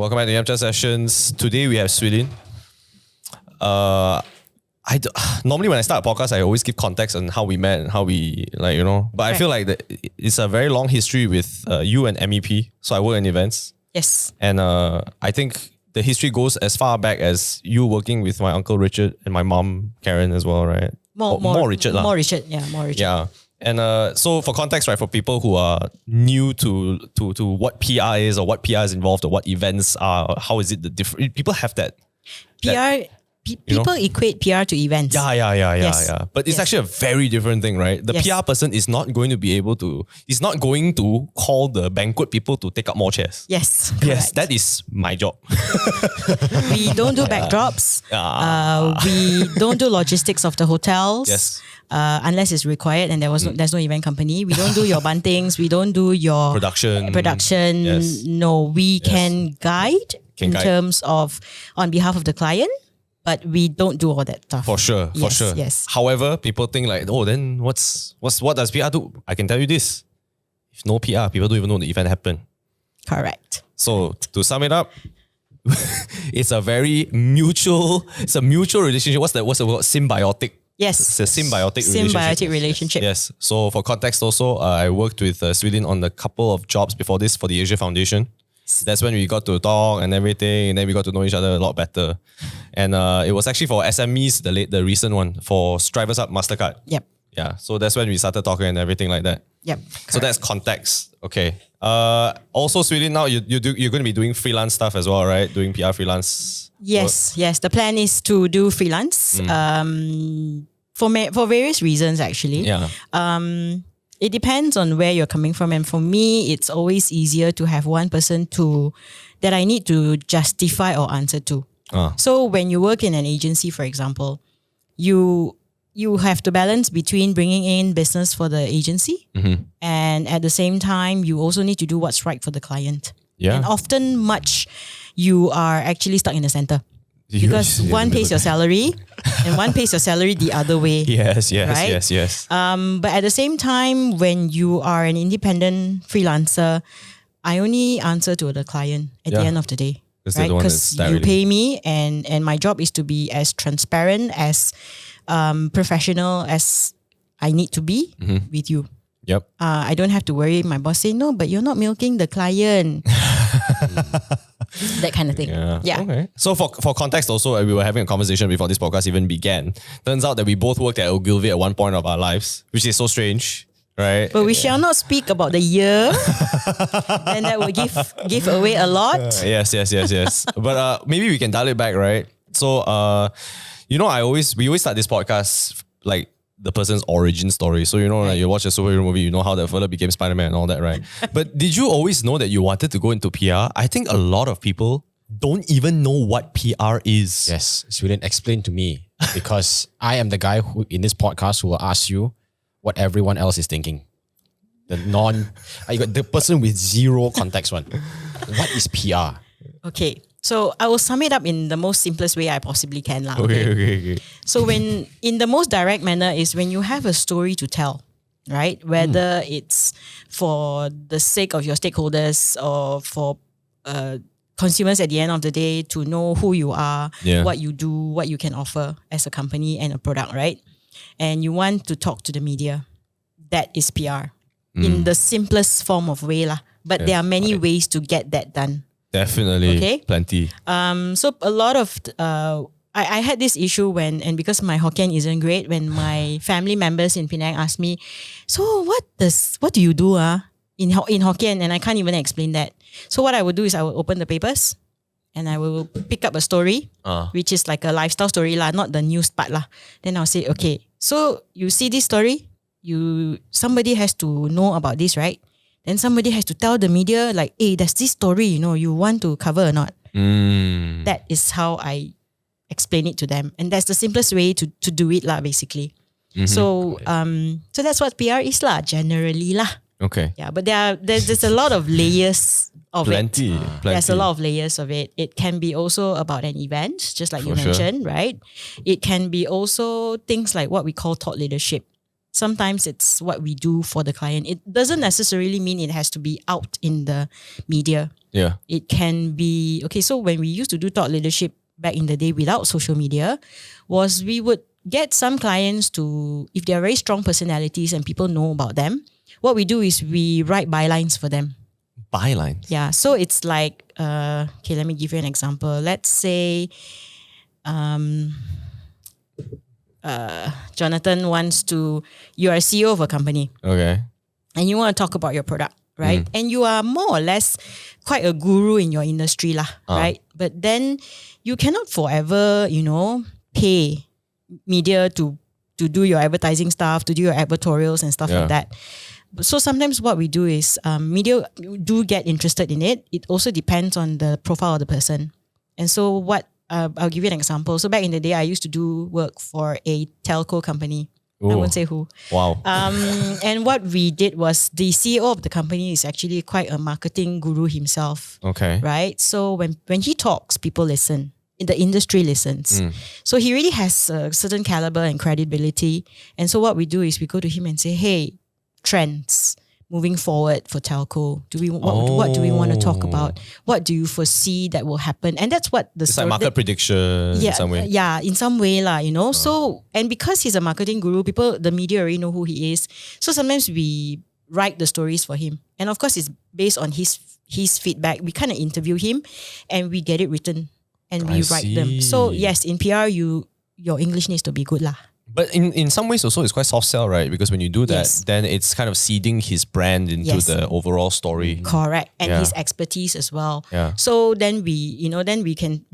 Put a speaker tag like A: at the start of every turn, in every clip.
A: Welcome back to Yamcha Sessions. Today we have Swee Lyn. Normally when I start a podcast, I always give context on how we met and how we But I feel like it's a very long history with you and MEP. So I work in events.
B: Yes.
A: And I think the history goes as far back as you working with my uncle Richard and my mom Karen as well, right? More Richard.
B: More Richard.
A: Yeah. And so for context, right, for people who are new to what PR is or what PR is involved or what events are, how is it the different, people have that.
B: People equate PR to events.
A: Yeah. But it's actually a very different thing, right? The PR person is not going to call the banquet people to take up more chairs.
B: Yes.
A: Yes, that is my job.
B: We don't do backdrops. We don't do logistics of the hotels.
A: Yes.
B: Unless it's required and there's no event company. We don't do your buntings. We don't do your
A: production.
B: Yes. No, we can guide terms of on behalf of the client. But we don't do all that stuff.
A: For sure.
B: Yes.
A: However, people think like, oh, then what does PR do? I can tell you this. If no PR, people don't even know the event happened.
B: Correct.
A: So to sum it up, it's a mutual relationship. What's the word? Symbiotic.
B: Yes.
A: It's a symbiotic
B: relationship.
A: Yes. So for context also, I worked with Swee Lyn on a couple of jobs before this for the Asia Foundation. That's when we got to talk and everything, and then we got to know each other a lot better. And it was actually for SMEs, the recent one, for Strivers Up MasterCard.
B: Yep.
A: Yeah, so that's when we started talking and everything like that.
B: Yep.
A: So that's context. Okay. Also, Swee Lyn, now you're going to be doing freelance stuff as well, right? Doing PR freelance.
B: Yes. The plan is to do freelance. For various reasons actually.
A: Yeah.
B: It depends on where you're coming from. And for me, it's always easier to have one person that I need to justify or answer to. So when you work in an agency, for example, you have to balance between bringing in business for the agency and at the same time, you also need to do what's right for the client.
A: Yeah.
B: And often you are actually stuck in the center. Because one pays your salary and one pays your salary the other way.
A: Yes.
B: But at the same time, when you are an independent freelancer, I only answer to the client at the end of the day. Right? Because you pay me and my job is to be as transparent, as professional as I need to be with you.
A: Yep.
B: I don't have to worry. My boss say, no, but you're not milking the client. That kind of thing. Yeah.
A: Okay. So for context also, we were having a conversation before this podcast even began. Turns out that we both worked at Ogilvy at one point of our lives, which is so strange, right?
B: But we shall not speak about the year. And that will give away a lot.
A: Yes. But maybe we can dial it back, right? So, we always start this podcast like the person's origin story. So, like you watch a superhero movie, you know how that fella became Spider-Man and all that, right? But did you always know that you wanted to go into PR? I think a lot of people don't even know what PR is.
C: Yes, Swee Lyn, explain to me, because I am the guy who in this podcast who will ask you what everyone else is thinking. The person with zero context one. What is PR?
B: Okay. So I will sum it up in the most simplest way I possibly can.
A: Okay.
B: So in the most direct manner is when you have a story to tell, right? Whether it's for the sake of your stakeholders or for consumers at the end of the day to know who you are, what you do, what you can offer as a company and a product, right? And you want to talk to the media. That is PR in the simplest form of way. But there are many ways to get that done.
A: Definitely.
B: Okay.
A: Plenty.
B: So a lot of I had this issue and because my Hokkien isn't great, when my family members in Penang asked me, so what do you do in Hokkien? And I can't even explain that. So what I would do is I would open the papers and I will pick up a story, which is like a lifestyle story not the news part Then I'll say, okay, so you see this story, somebody has to know about this, right? Then somebody has to tell the media like, hey, there's this story, you want to cover or not? That is how I explain it to them. And that's the simplest way to do it basically. So that's what PR is generally
A: Okay.
B: Yeah, but there's a lot of layers of
A: Plenty.
B: it. There's a lot of layers of it. It can be also about an event, just like you mentioned, right? It can be also things like what we call thought leadership. Sometimes it's what we do for the client. It doesn't necessarily mean it has to be out in the media.
A: Yeah.
B: It can be, okay, so when we used to do thought leadership back in the day without social media, was we would get some clients to, if they're very strong personalities and people know about them, what we do is we write bylines for them.
A: Bylines.
B: Yeah, so it's like, okay, let me give you an example. Let's say Jonathan wants to, you are a CEO of a company
A: Okay.
B: and you want to talk about your product, right? And you are more or less quite a guru in your industry lah, right? But then you cannot forever, pay media to do your advertising stuff, to do your advertorials and stuff like that. So sometimes what we do is media do get interested in it. It also depends on the profile of the person. And so what, I'll give you an example. So back in the day, I used to do work for a telco company. I won't say who.
A: Wow.
B: And what we did was the CEO of the company is actually quite a marketing guru himself.
A: Okay.
B: Right? So when he talks, people listen. The industry listens. So he really has a certain caliber and credibility. And so what we do is we go to him and say, hey, trends moving forward for telco. What do we want to talk about? What do you foresee that will happen? And that's what
A: It's like market prediction in some way.
B: Yeah, in some way lah, So, and because he's a marketing guru, the media already know who he is. So sometimes we write the stories for him. And of course, it's based on his feedback. We kind of interview him and we get it written and we write them. So yes, in PR, your English needs to be good lah.
A: But in some ways also it's quite soft sell, right? Because when you do that,
B: Yes.
A: then it's kind of seeding his brand into
B: Yes.
A: the overall story.
B: Correct. And
A: Yeah.
B: his expertise as well.
A: Yeah.
B: So then we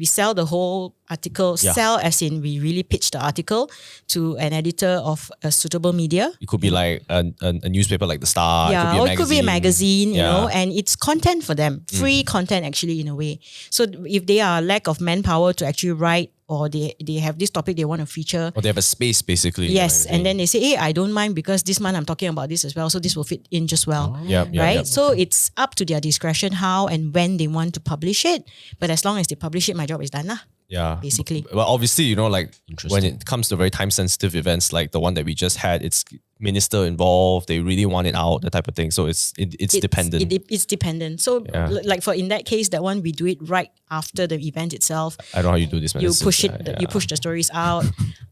B: sell the whole article,
A: Yeah.
B: sell as in we really pitch the article to an editor of a suitable media.
A: It could be like a newspaper like The Star.
B: Yeah, or it could be a magazine,
A: Yeah.
B: and it's content for them, free content actually in a way. So if they are lack of manpower to actually write, or they have this topic they want to feature,
A: Or they have a space basically.
B: yes, and then they say, hey, I don't mind because this month I'm talking about this as well, so this will fit in just well.
A: Yep, yep,
B: Right?
A: yep.
B: So it's up to their discretion how and when they want to publish it. But as long as they publish it, my job is done lah.
A: Yeah.
B: Basically.
A: Well, obviously, like
C: Interesting.
A: when it comes to very time sensitive events like the one that we just had, it's minister involved. They really want it out, that type of thing. So it's dependent.
B: It's dependent. So
A: Yeah.
B: like for in that case, that one we do it right after the event itself.
A: I don't know how you do this, man.
B: You
A: It's
B: push
A: just-
B: it, you push the stories out.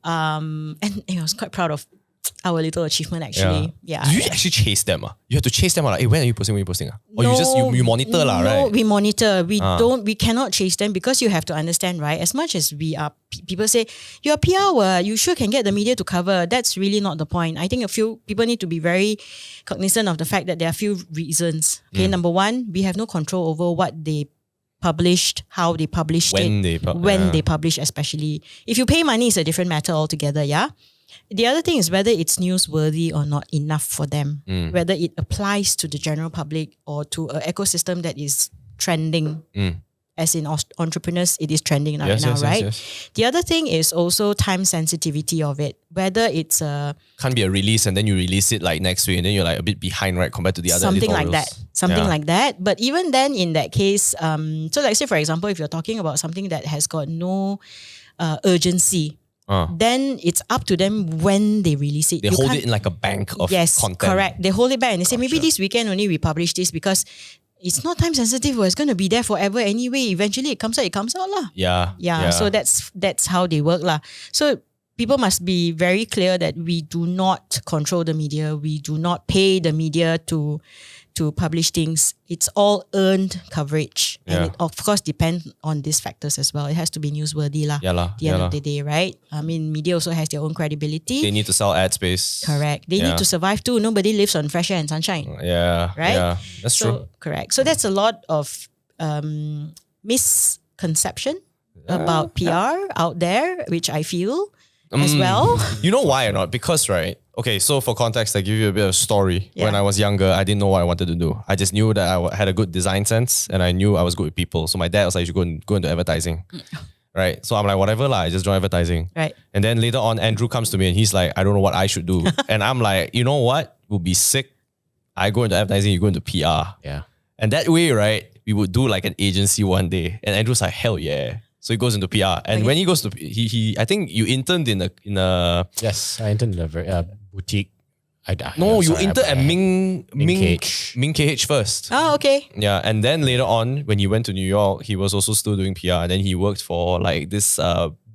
B: And I was quite proud of our little achievement actually. Yeah.
A: Do you actually chase them? You have to chase them. Like, hey, when are you posting? When are you posting? Or you just you monitor lah,
B: No,
A: right?
B: we monitor. We cannot chase them because you have to understand, right? As much as we are, people say, you're PR, you sure can get the media to cover. That's really not the point. I think a few people need to be very cognizant of the fact that there are a few reasons. Okay, number one, we have no control over what they published, how they published
A: When
B: it,
A: they
B: they publish especially. If you pay money, it's a different matter altogether, yeah? The other thing is whether it's newsworthy or not enough for them, whether it applies to the general public or to an ecosystem that is trending. As in entrepreneurs, it is trending right now, right?
A: Yes.
B: The other thing is also time sensitivity of it, whether it's
A: Can't be a release and then you release it like next week and then you're like a bit behind, right, compared to the other
B: something like
A: editorials.
B: that. Something
A: Yeah.
B: like that. But even then, in that case, so like say for example, if you're talking about something that has got no urgency, then it's up to them when they release it.
A: They
B: You
A: hold
B: can't-
A: it in like a bank of
B: yes,
A: content.
B: correct. They hold it back and they say maybe this weekend only we publish this because it's not time sensitive or it's going to be there forever anyway. Eventually it comes out lah.
A: Yeah.
B: So that's how they work lah. So people must be very clear that we do not control the media. We do not pay the media to publish things. It's all earned coverage. And
A: Yeah.
B: it of course depends on these factors as well. It has to be newsworthy lah.
A: Yeah lah,
B: At the
A: yeah
B: end
A: lah.
B: of the day, right? I mean, media also has their own credibility.
A: They need to sell ad space.
B: Correct. They
A: Yeah.
B: need to survive too. Nobody lives on fresh air and sunshine.
A: Yeah.
B: Right?
A: Yeah. That's true.
B: Correct. So that's a lot of misconception about PR out there, which I feel as well.
A: You know why or not? Because, right? Okay, so for context, I give you a bit of story.
B: Yeah.
A: When I was younger, I didn't know what I wanted to do. I just knew that I had a good design sense and I knew I was good with people. So my dad was like, you should go into advertising. Right? So I'm like, whatever lah, I just joined advertising.
B: Right.
A: And then later on, Andrew comes to me and he's like, I don't know what I should do. And I'm like, you know what? We'll be sick. I go into advertising, you go into PR.
C: Yeah.
A: And that way, right, we would do like an agency one day. And Andrew's like, hell yeah. So he goes into PR. And when he goes to, he I think you interned in a
C: Yes, I interned in a very boutique
A: No, you
C: sorry,
A: interned at Ming
C: KH.
A: Ming KH first.
B: Oh, okay.
A: Yeah, and then later on, when he went to New York, he was also still doing PR. And then he worked for like this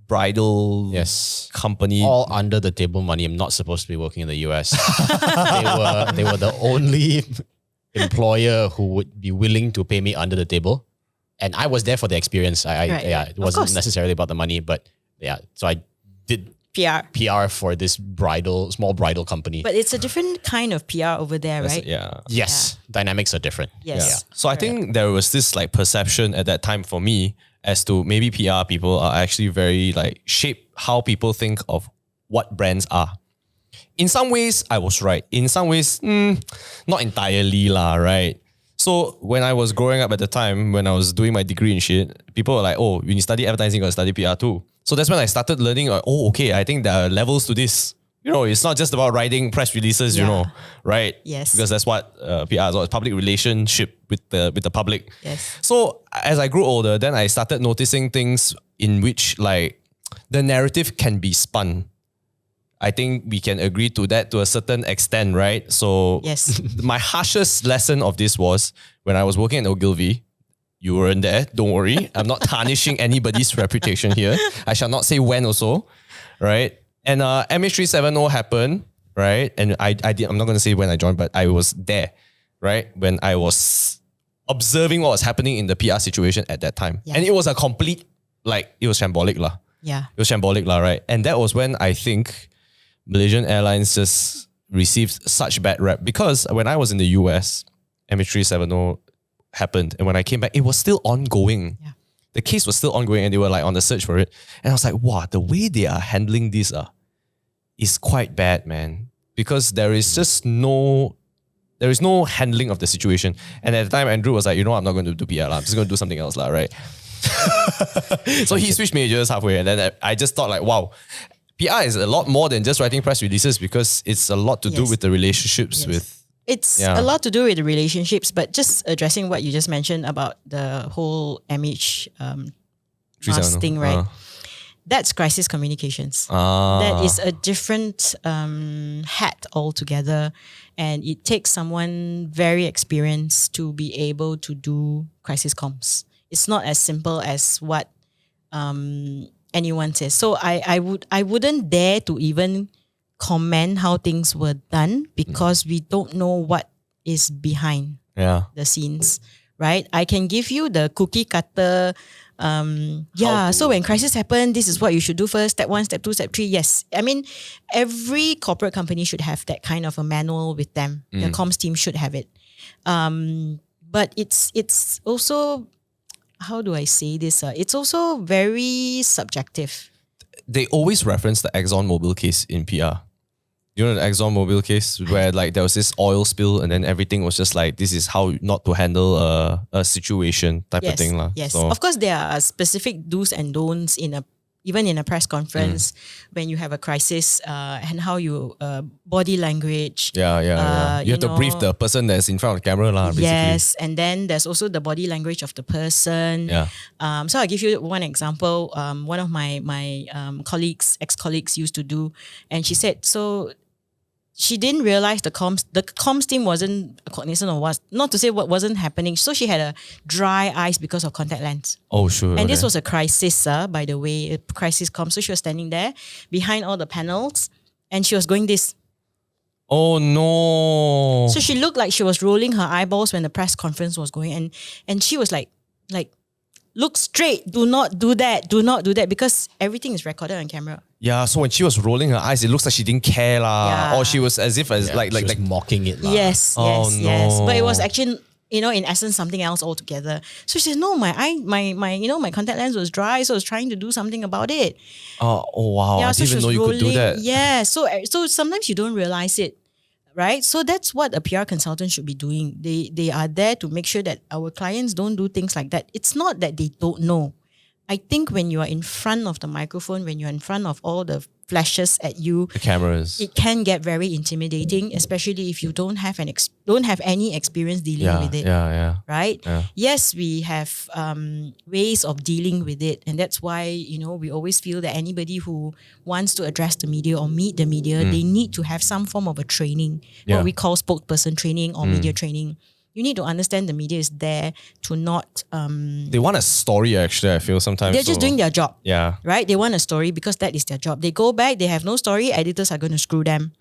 A: bridal
C: Yes.
A: company.
C: All under the table money. I'm not supposed to be working in the US. they were the only employer who would be willing to pay me under the table. And I was there for the experience.
B: Right.
C: Yeah, it
B: Of
C: wasn't
B: course.
C: necessarily about the money, but yeah. So I did
B: PR.
C: PR for this small bridal company.
B: But it's a different kind of PR over there, right?
A: Yeah.
C: yes, dynamics are different.
B: Yes.
A: So I think there was this like perception at that time for me as to maybe PR people are actually very like shape how people think of what brands are. In some ways, I was right. In some ways, not entirely lah, right? So when I was growing up at the time, when I was doing my degree and shit, people were like, oh, when you study advertising, you got to study PR too. So that's when I started learning, like, oh, okay, I think there are levels to this. You know, it's not just about writing press releases, you
B: Yeah.
A: know, right?
B: Yes.
A: Because that's what PR is, it's public relationship with the public.
B: Yes.
A: So as I grew older, then I started noticing things in which like the narrative can be spun. I think we can agree to that to a certain extent, right? So
B: Yes.
A: my harshest lesson of this was when I was working at Ogilvy. You weren't there, don't worry. I'm not tarnishing anybody's reputation here. I shall not say when also, right? And MH370 happened, right? And I'm not going to say when I joined, but I was there, right? When I was observing what was happening in the PR situation at that time.
B: Yeah.
A: And it was a complete, like, it was shambolic lah.
B: Yeah.
A: It was shambolic lah, right? And that was when I think Malaysian Airlines just received such bad rep because when I was in the US, MH370 happened. And when I came back, it was still ongoing.
B: Yeah.
A: The case was still ongoing and they were like on the search for it. And I was like, wow, the way they are handling this is quite bad, man. Because there is no handling of the situation. And at the time, Andrew was like, you know what, I'm not going to do PR, I'm just going to do something else, right? So he switched majors halfway. And then I just thought like, wow, PR is a lot more than just writing press releases because it's a lot to do
B: Yes.
A: with the relationships
B: Yes.
A: with.
B: It's
A: Yeah.
B: a lot to do with the relationships, but just addressing what you just mentioned about the whole MH mask thing, right? That's crisis communications. That is a different hat altogether. And it takes someone very experienced to be able to do crisis comms. It's not as simple as what anyone says. So I wouldn't dare to even comment how things were done because we don't know what is behind
A: Yeah.
B: the scenes, right? I can give you the cookie cutter. So when crisis happen, this is what you should do first. Step 1, step 2, step 3. Yes. I mean, every corporate company should have that kind of a manual with them. The comms team should have it. But it's also, how do I say this? It's also very subjective.
A: They always reference the ExxonMobil case in PR. You know the ExxonMobil case where like there was this oil spill and then everything was just like, this is how not to handle a situation type of thing lah.
B: Yes.
A: So,
B: Of course, there are specific do's and don'ts even in a press conference when you have a crisis and how you body language.
A: yeah. You have to brief the person that's in front of the camera lah, basically.
B: Yes, and then there's also the body language of the person.
A: Yeah.
B: So I'll give you one example. One of my ex-colleagues used to do, and she said, so she didn't realize the comms team wasn't cognizant of what, not to say what wasn't happening. So she had a dry eyes because of contact lens.
A: Oh, sure.
B: And this was a crisis, by the way, a crisis comms. So she was standing there behind all the panels and she was going this.
A: Oh, no.
B: So she looked like she was rolling her eyeballs when the press conference was going. And she was like, look straight. Do not do that. Do not do that because everything is recorded on camera.
A: Yeah, so when she was rolling her eyes, it looks like she didn't care lah.
B: Yeah.
A: Or she was as if like
C: she was mocking it. lah.
B: Yes,
A: Oh,
B: yes. But it was
A: no.
B: actually, in essence, something else altogether. So she said, no, my contact lens was dry, so I was trying to do something about it.
A: Oh wow, I
B: so
A: didn't even
B: she was
A: know you could do that.
B: Yeah, so sometimes you don't realize it, right? So that's what a PR consultant should be doing. They are there to make sure that our clients don't do things like that. It's not that they don't know. I think when you are in front of the microphone, when you're in front of all the flashes at you,
A: The cameras.
B: it can get very intimidating, especially if you don't have don't have any experience dealing with it.
A: Yeah.
B: Right?
A: Yeah.
B: Yes, we have ways of dealing with it. And that's why, we always feel that anybody who wants to address the media or meet the media, they need to have some form of a training,
A: Yeah.
B: what we call spokesperson training or media training. You need to understand the media is there to not...
A: They want a story, actually, I feel sometimes.
B: they're just doing their job.
A: Yeah.
B: Right? They want a story because that is their job. They go back, they have no story, editors are going to screw them.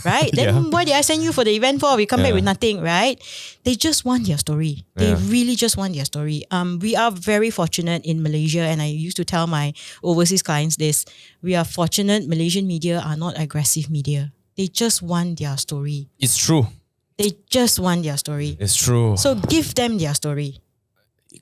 B: Right? Then why did I send you for the event for? We come back with nothing, right? They just want their story. They really just want their story. We are very fortunate in Malaysia, and I used to tell my overseas clients this. We are fortunate Malaysian media are not aggressive media. They just want their story.
A: It's true.
B: They just want their story.
A: It's true.
B: So give them their story.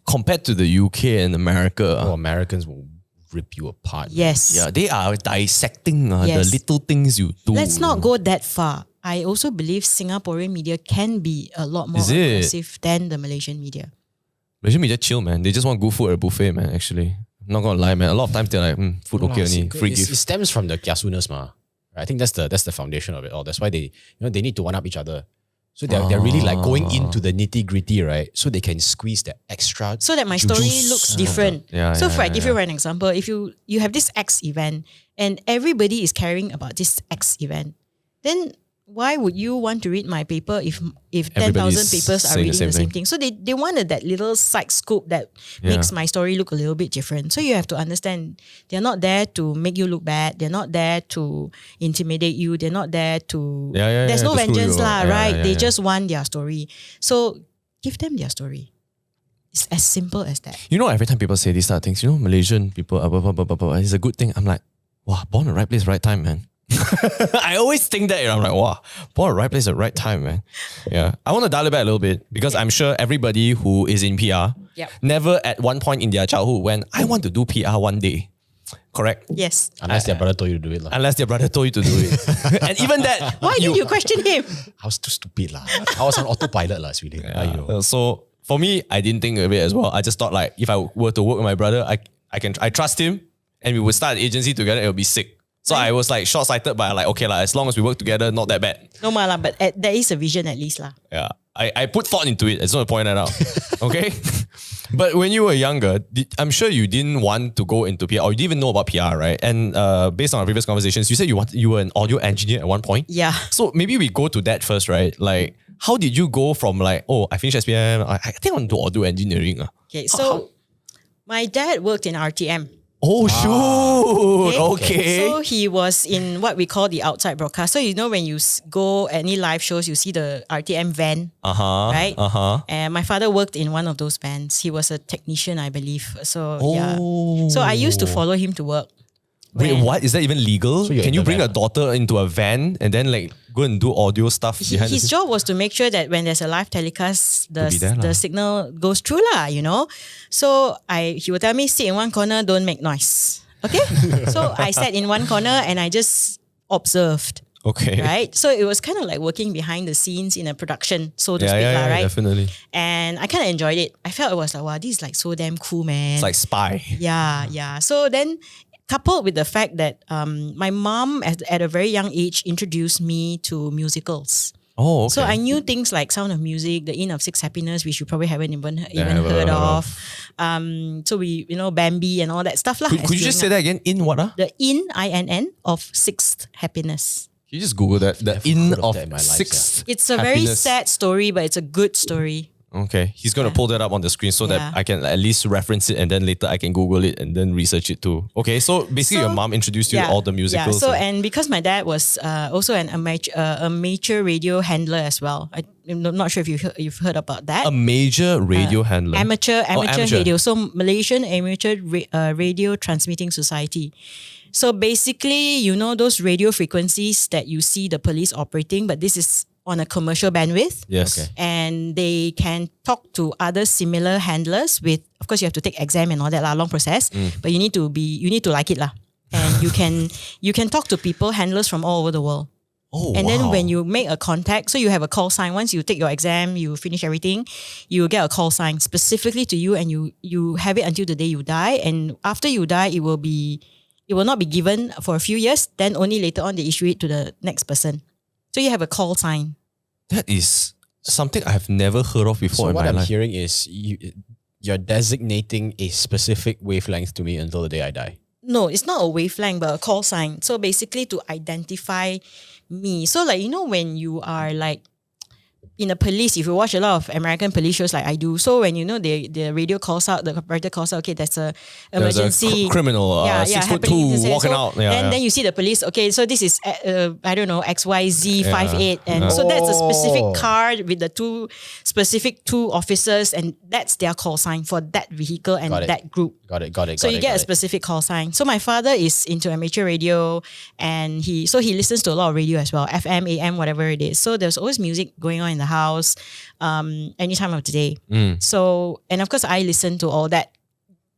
A: Compared to the UK and America,
C: Americans will rip you apart.
B: Yes.
A: yeah, they are dissecting the
B: Yes.
A: little things you do.
B: Let's not go that far. I also believe Singaporean media can be a lot more
A: Is it?
B: aggressive than the Malaysian media.
A: Malaysian media chill, man. They just want good food at a buffet, man, actually. I'm not gonna lie, man. A lot of times they're like, food okay only, free
C: It
A: gift.
C: stems from the kiasunas, ma. I think that's the foundation of it all. That's why they they need to one up each other. So they're really like going into the nitty gritty, right? So they can squeeze that extra.
B: So that my story
C: juice.
B: looks different. So if I give you an example, if you have this X event and everybody is caring about this X event, then why would you want to read my paper if 10,000
A: Everybody's
B: papers are
A: saying the
B: reading the
A: same
B: same thing? So they wanted that little side scoop that makes my story look a little bit different. So you have to understand, they're not there to make you look bad. They're not there to intimidate you. They're not there to... There's no
A: to screw
B: vengeance
A: you.
B: lah,
A: Yeah,
B: right?
A: yeah,
B: They
A: yeah.
B: just want their story. So give them their story. It's as simple as that.
A: You know, every time people say these type of things, Malaysian people, it's a good thing. I'm like, wow, born in the right place, right time, man. I always think that, I'm like, wow, born in the right place at the right time, man. Yeah. I want to dial it back a little bit because I'm sure everybody who is in PR
B: Yep.
A: never at one point in their childhood went, I want to do PR one day. Correct?
B: Yes.
C: Unless their brother told you to do it.
A: Unless their brother told you to do it. And even that...
B: Why did you question him?
C: I was too stupid. I was on autopilot, Swee Lyn.
A: So for me, I didn't think of it as well. I just thought like, if I were to work with my brother, I trust him and we would start an agency together, it would be sick. So I was like short-sighted, but like, okay, as long as we work together, not that bad.
B: No lah, but there is a vision at least lah.
A: Yeah. I put thought into it. I just want to point that out. Okay? But when you were younger, I'm sure you didn't want to go into PR or you didn't even know about PR, right? And based on our previous conversations, you said you were an audio engineer at one point.
B: Yeah.
A: So maybe we go to that first, right? Like, how did you go from like, oh, I finished SPM, I think I want to do audio engineering.
B: Okay, so my dad worked in RTM.
A: Oh, shoot. Okay.
B: So he was in what we call the outside broadcast. So when you go any live shows, you see the RTM van, right? And my father worked in one of those vans. He was a technician, I believe. So yeah. So I used to follow him to work.
A: Wait, what? Is that even legal?
C: you're
A: Can
C: in
A: you
C: the
A: bring
C: van?
A: a daughter into a van and then like go and do audio stuff behind the
B: His
A: scenes?
B: job was to make sure that when there's a live telecast,
A: be there lah.
B: the signal goes through lah, So he would tell me, sit in one corner, don't make noise. Okay? So I sat in one corner and I just observed.
A: Okay.
B: Right? So it was kind of like working behind the scenes in a production, so to speak,
A: Yeah,
B: right?
A: definitely.
B: And I kind of enjoyed it. I felt it was like, wow, this is like so damn cool, man.
A: It's like spy.
B: Yeah. So then, coupled with the fact that my mom at a very young age introduced me to musicals.
A: Oh, okay.
B: So I knew things like Sound of Music, The Inn of Six Happiness, which you probably haven't even
A: never
B: heard
A: heard
B: of. So we, Bambi and all that stuff lah.
A: Could you just say that again? In what?
B: The Inn, INN, of Sixth Happiness.
A: Can you just Google that? The Inn
C: heard of
A: of
C: that in my life,
A: Sixth
B: It's a very
A: Happiness.
B: sad story, but it's a good story.
A: Okay. He's going to pull that up on the screen so
B: Yeah.
A: that I can at least reference it and then later I can Google it and then research it too. Okay. So basically your mom introduced you to all the musicals.
B: Yeah. So and because my dad was also an amateur radio handler as well. I'm not sure if you've heard about that.
A: a major radio handler.
B: Amateur
A: amateur.
B: radio. So Malaysian Amateur Radio Transmitting Society. So basically, those radio frequencies that you see the police operating, but this is on a commercial bandwidth.
A: Yes.
C: Okay.
B: And they can talk to other similar handlers with, of course, you have to take exam and all that lah, long process. But you need to like it lah. And you can talk to people, handlers from all over the world.
A: Oh,
B: And
A: wow.
B: then when you make a contact, so you have a call sign. Once you take your exam, you finish everything, you get a call sign specifically to you, and you have it until the day you die. And after you die, it will not be given for a few years. Then only later on they issue it to the next person. So you have a call sign.
A: That is something I have never heard of before
C: So
A: in
C: what
A: my
C: I'm
A: life.
C: hearing is you're designating a specific wavelength to me until the day I die.
B: No, it's not a wavelength, but a call sign. So basically to identify me. So like, when you are like in the police, if you watch a lot of American police shows like I do, so when the radio calls out, the operator calls out, okay, that's a
A: There's a
B: emergency.
A: criminal, 6'2",
B: happening.
A: walking
B: So
A: out. Yeah,
B: then you see the police, okay, so this is, I don't know, XYZ 58. And
A: Yeah.
B: so that's a
C: Oh.
B: specific car with the two officers, and that's their call sign for that vehicle and
C: Got it.
B: that group.
C: Got it.
B: So you get a specific call sign. So my father is into amateur radio, and he listens to a lot of radio as well, FM, AM, whatever it is. So there's always music going on in the house, any time of the day. So, and of course I listen to all that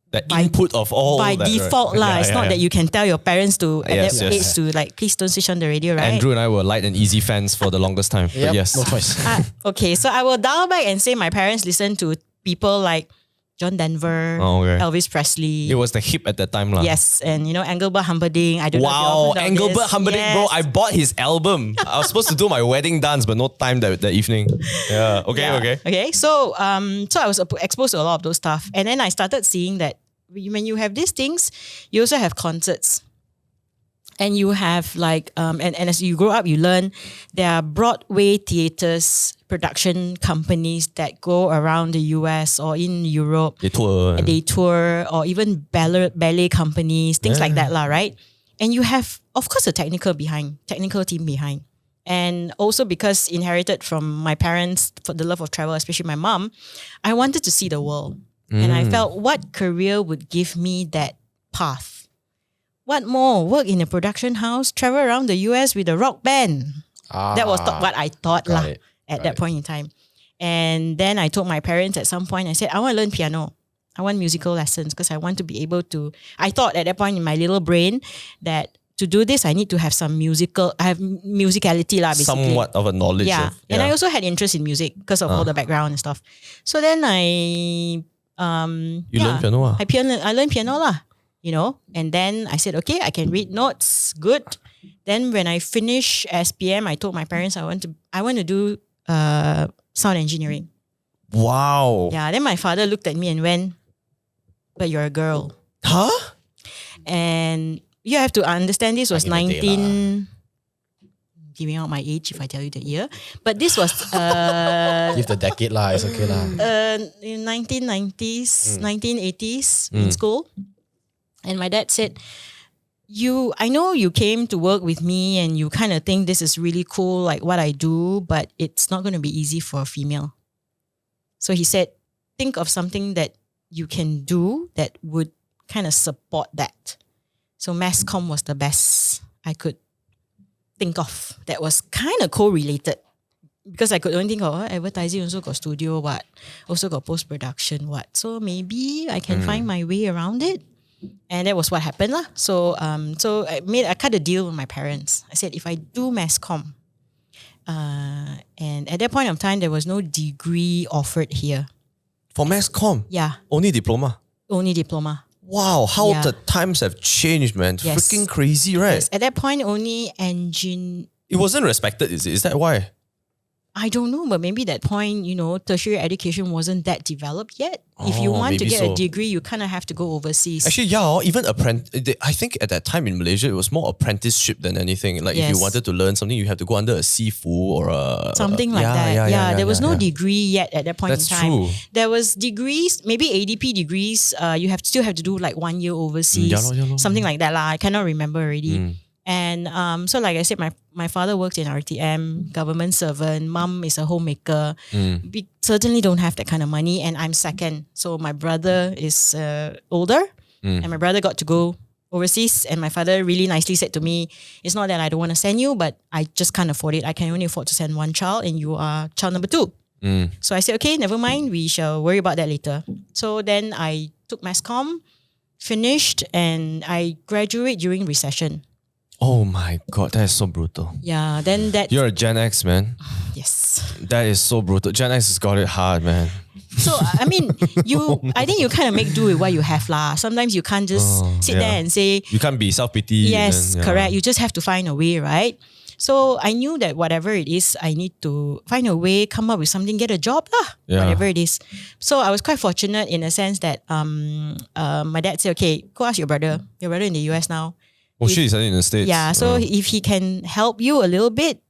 A: The input of all
B: by
A: that, right?
B: default lah.
A: Yeah,
B: it's
A: yeah,
B: not
A: yeah.
B: that you can tell your parents to at
A: Yes,
B: that
A: yes.
B: age to like, please don't switch on the radio, right?
A: Andrew and I were light and easy fans for the longest time. But
C: Yep,
A: yes.
C: no choice.
B: Okay, so I will dial back and say my parents listen to people like John Denver,
A: Oh, okay.
B: Elvis Presley.
A: It was the hip at that time. Lah.
B: Yes, and Engelbert Humperdinck. I don't know.
A: Wow,
B: if you
A: Engelbert Humperdinck, bro. I bought his album. I was supposed to do my wedding dance, but no time that evening. Yeah. Okay.
B: Okay. So, so I was exposed to a lot of those stuff, and then I started seeing that when you have these things, you also have concerts, and you have like, and as you grow up, you learn there are Broadway theaters, production companies that go around the US or in Europe.
A: They tour.
B: They tour, or even ballet companies, things like that, right? And you have, of course, a technical team behind. And also because inherited from my parents for the love of travel, especially my mom, I wanted to see the world. And I felt what career would give me that path? What more? Work in a production house, travel around the US with a rock band. That was what I thought
C: Got
B: lah
C: it.
B: at that point in time. And then I told my parents at some point, I said, I want to learn piano. I want musical lessons because I want to be able to, I thought at that point in my little brain that to do this, I need to have musicality lah, basically.
A: Somewhat of a knowledge.
B: Yeah.
A: Of,
B: And I also had interest in music because of all the background and stuff. So then
A: You learn piano.
B: I learned piano lah, and then I said, okay, I can read notes. Good. Then when I finish SPM, I told my parents I want to do sound engineering.
A: Wow.
B: Yeah. Then my father looked at me and went, but you're a girl.
A: Huh?
B: And you have to understand this was
C: Back in the day
B: 19... Giving out my age if I tell you the year. But this was
C: Give the decade lah. It's okay lah.
B: in 1990s, 1980s in school. And my dad said, I know you came to work with me and you kind of think this is really cool, like what I do, but it's not going to be easy for a female. So he said, think of something that you can do that would kind of support that. So mass comm was the best I could think of that was kind of correlated, because I could only think of advertising also got studio, also got post-production, so maybe I can find my way around it. And that was what happened lah. So I cut a deal with my parents. I said, if I do mass comm, and at that point of time there was no degree offered here.
A: For mass comm?
B: Yeah,
A: Only diploma?
B: only diploma.
A: Wow, how
B: Yeah.
A: the times have changed, man.
B: Yes.
A: Freaking crazy, right?
B: Yes, at that point only engine.
A: It wasn't respected, is it? Is that why?
B: I don't know, but maybe that point, tertiary education wasn't that developed yet. If you
A: Oh,
B: want to
A: maybe
B: get
A: so.
B: a degree, you kind of have to go overseas.
A: Actually, yeah, even I think at that time in Malaysia, it was more apprenticeship than anything. Like if you
B: Yes.
A: wanted to learn something, you have to go under a sifu or a...
B: Something like that. Yeah, there was no
A: yeah.
B: degree yet at that point
A: That's
B: in time.
A: true.
B: There was degrees, maybe ADP degrees. You still have to do like 1 year overseas,
A: Yeah lor.
B: something like that lah. I cannot remember already. And so like I said, my father worked in RTM, government servant. Mom is a homemaker. We certainly don't have that kind of money, and I'm second. So my brother is older, and my brother got to go overseas. And my father really nicely said to me, "It's not that I don't want to send you, but I just can't afford it. I can only afford to send one child, and you are child number 2." So I said, "Okay, never mind. We shall worry about that later." So then I took mass comm, finished, and I graduate during recession.
A: Oh my God, that is so brutal.
B: Yeah, then that
A: You're a Gen X, man.
B: yes.
A: That is so brutal. Gen X has got it hard, man.
B: So I mean, I think you kind of make do with what you have lah. Sometimes you can't just sit
A: yeah.
B: there and say,
A: You can't be self-pity.
B: yes,
A: and then,
B: correct. You just have to find a way, right? So I knew that whatever it is, I need to find a way, come up with something, get a job lah,
A: Yeah.
B: whatever it is. So I was quite fortunate in a sense that my dad said, okay, go ask your brother. Your brother in the US now.
A: Oh shit, he's in the States.
B: Yeah, so if he can help you a little bit,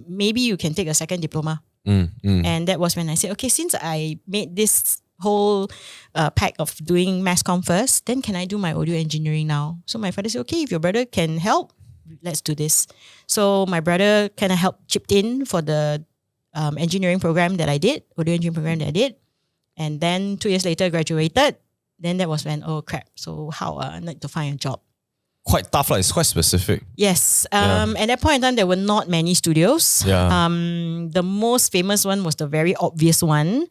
B: maybe you can take a second diploma. And that was when I said, okay, since I made this whole pack of doing mass comm first, then can I do my audio engineering now? So my father said, okay, if your brother can help, let's do this. So my brother kind of helped chipped in for the engineering program that I did, audio engineering program that I did. And then 2 years later, graduated. Then that was when, oh crap, so how I need to find a job.
A: Quite tough, like it's quite specific.
B: Yes. At that point in time, there were not many studios.
A: Yeah.
B: The most famous one was the very obvious one.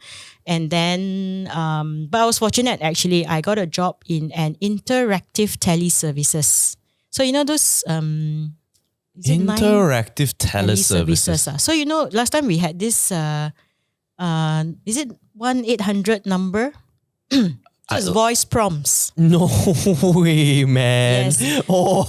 B: And then, but I was fortunate actually. I got a job in an interactive teleservices. So you know those is it
A: Interactive teleservices.
B: So you know, last time we had this. Is it 1-800 number? So it's voice prompts.
A: No way, man.
B: Yes.
A: Oh,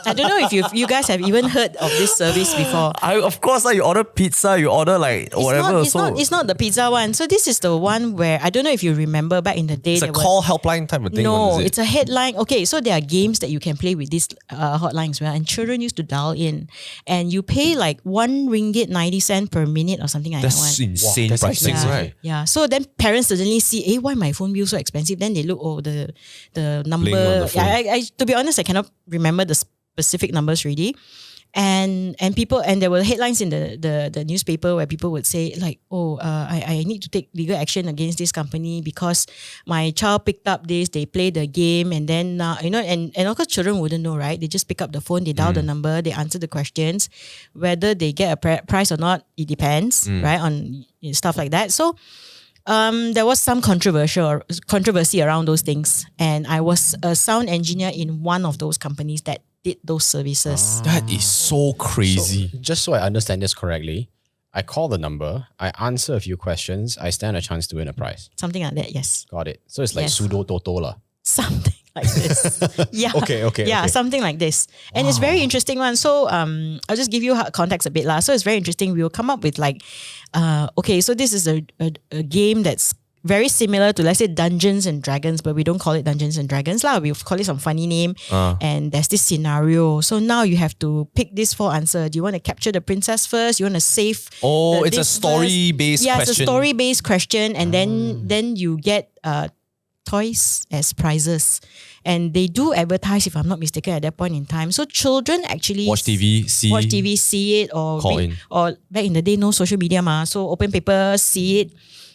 B: I don't know if you guys have even heard of this service before.
A: of course, like you order pizza, you order like whatever.
B: It's not the pizza one. So this is the one where I don't know if you remember back in the day.
A: It's a call helpline type of thing.
B: No,
A: is it?
B: it's a headline. Okay, so there are games that you can play with this hotline as well, and children used to dial in, and you pay like RM1.90 per minute or something like
A: That's
B: that one.
A: insane
C: that's
A: pricing,
C: expensive.
A: right?
B: Yeah. So then parents suddenly see, why my phone bill so expensive? Then they look, the number.
A: Bling on the phone.
B: I to be honest, I cannot remember the specific numbers really. And people, and there were headlines in the newspaper where people would say like, I need to take legal action against this company because my child picked up this, they play the game, and then and of course children wouldn't know, right? They just pick up the phone, they dial the number, they answer the questions, whether they get a price or not, it depends, right, on stuff like that. So there was some controversy around those things, and I was a sound engineer in one of those companies that did those services.
A: That is so crazy.
C: So, just so I understand this correctly, I call the number, I answer a few questions, I stand a chance to win a prize.
B: Something like that, yes.
C: Got it. So it's like
B: Yes.
C: pseudo Toto lah.
B: Something like this. Yeah.
C: Okay.
B: Yeah, something like this. And it's very interesting one. So I'll just give you context a bit lah. So it's very interesting. We will come up with like, okay, so this is a game that's very similar to, let's say, Dungeons and Dragons, but we don't call it Dungeons and Dragons lah. We call it some funny name. And there's this scenario. So now you have to pick this 4 answer. Do you want to capture the princess first? You want to save?
A: It's a
B: this
A: story-based
B: first? Yeah,
A: question.
B: it's a story-based question, and then you get toys as prizes. And they do advertise, if I'm not mistaken, at that point in time. So children actually
A: Watch TV,
B: see it, or
A: Call in.
B: or back in the day, no social media ma. So open paper, see it.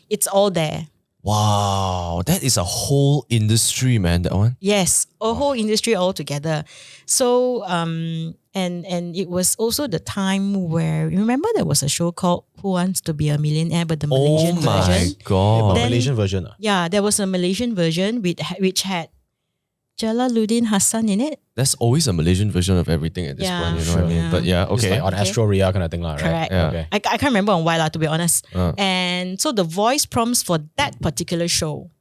B: It's all there.
A: Wow, that is a whole industry, man, that one.
B: Yes, a whole industry altogether. So and it was also the time where, remember there was a show called Who Wants to Be a Millionaire, but the Malaysian
A: Oh my
B: version.
A: God.
B: Then-
C: Malaysian version.
B: Yeah, there was a Malaysian version which had Jalaluddin Hassan in it.
A: There's always a Malaysian version of everything at this
B: Yeah,
A: point, you know what I mean?
B: sure.
A: But yeah,
C: It's
A: okay.
C: like on Astro Ria kind of thing lah, right?
B: Correct.
A: Yeah.
C: Okay.
B: I can't remember on why lah, to be honest. And so the voice prompts for that particular show,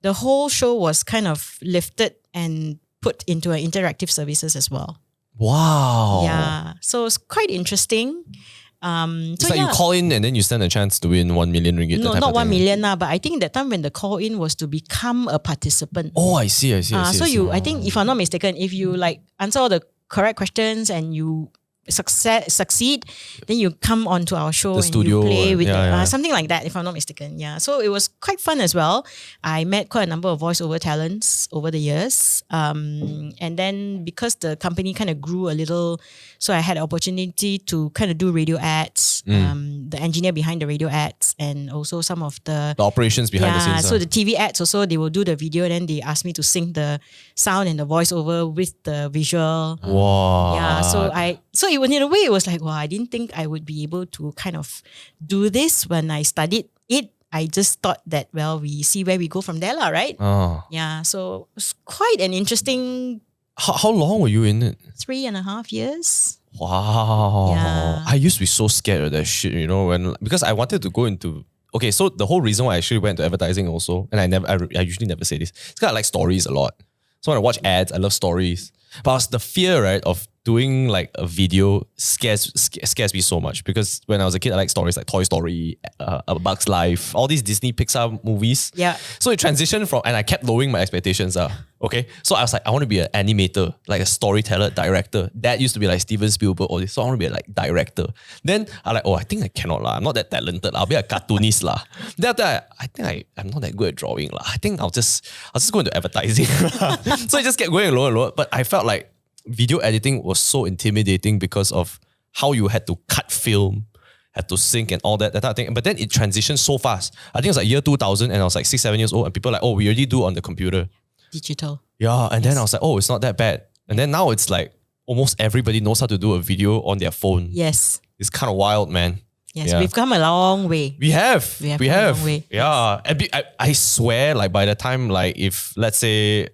B: the whole show was kind of lifted and put into an interactive services as well.
A: Wow.
B: Yeah. So it's quite interesting.
A: It's like you call in and then you stand a chance to win 1 million ringgit.
B: No,
A: that type
B: not
A: of
B: 1
A: thing.
B: million lah, but I think that time when the call in was to become a participant.
A: Oh, I see.
B: So I think if I'm not mistaken, if you like answer all the correct questions and you succeed, then you come onto our show
A: The
B: and
A: studio,
B: you play with
A: yeah.
B: something like that, if I'm not mistaken. Yeah. So it was quite fun as well. I met quite a number of voiceover talents over the years. And then because the company kind of grew a little, so I had an opportunity to kind of do radio ads, the engineer behind the radio ads, and also some of the
A: operations behind the scenes.
B: so the TV ads also, they will do the video, then they ask me to sync the sound and the voiceover with the visual.
A: Wow.
B: Yeah, so it was, in a way, it was like, wow, I didn't think I would be able to kind of do this when I studied it. I just thought that, well, we see where we go from there lah, right?
A: Oh.
B: Yeah, so it's quite an interesting
A: How long were you in it?
B: 3.5 years.
A: Wow.
B: Yeah.
A: I used to be so scared of that shit, you know, because I wanted to go into. Okay, so the whole reason why I actually went to advertising also, and I usually never say this, it's because I like stories a lot. So when I watch ads, I love stories. But the fear, right, of doing like a video scares me so much, because when I was a kid, I like stories like Toy Story, A Bug's Life, all these Disney Pixar movies.
B: Yeah.
A: So it transitioned from, and I kept lowering my expectations. Okay. So I was like, I want to be an animator, like a storyteller, director. That used to be like Steven Spielberg, all this. So I want to be a like director. Then I like, oh, I think I cannot lah. I'm not that talented. I'll be a cartoonist lah. Then after that, I think I'm not that good at drawing lah. I think I'll just go into advertising. So I just kept going lower and lower. But I felt like video editing was so intimidating because of how you had to cut film, had to sync and all that type of thing. But then it transitioned so fast. I think it was like year 2000 and I was like 6, 7 years old, and people were like, oh, we already do on the computer.
B: Digital.
A: Yeah. And then I was like, oh, it's not that bad. And then now it's like almost everybody knows how to do a video on their phone.
B: Yes.
A: It's kind of wild, man.
B: Yes,
A: Yeah.
B: we've come a long way.
A: We have.
B: We have come a long way.
A: Yeah. And I swear, like by the time, like if let's say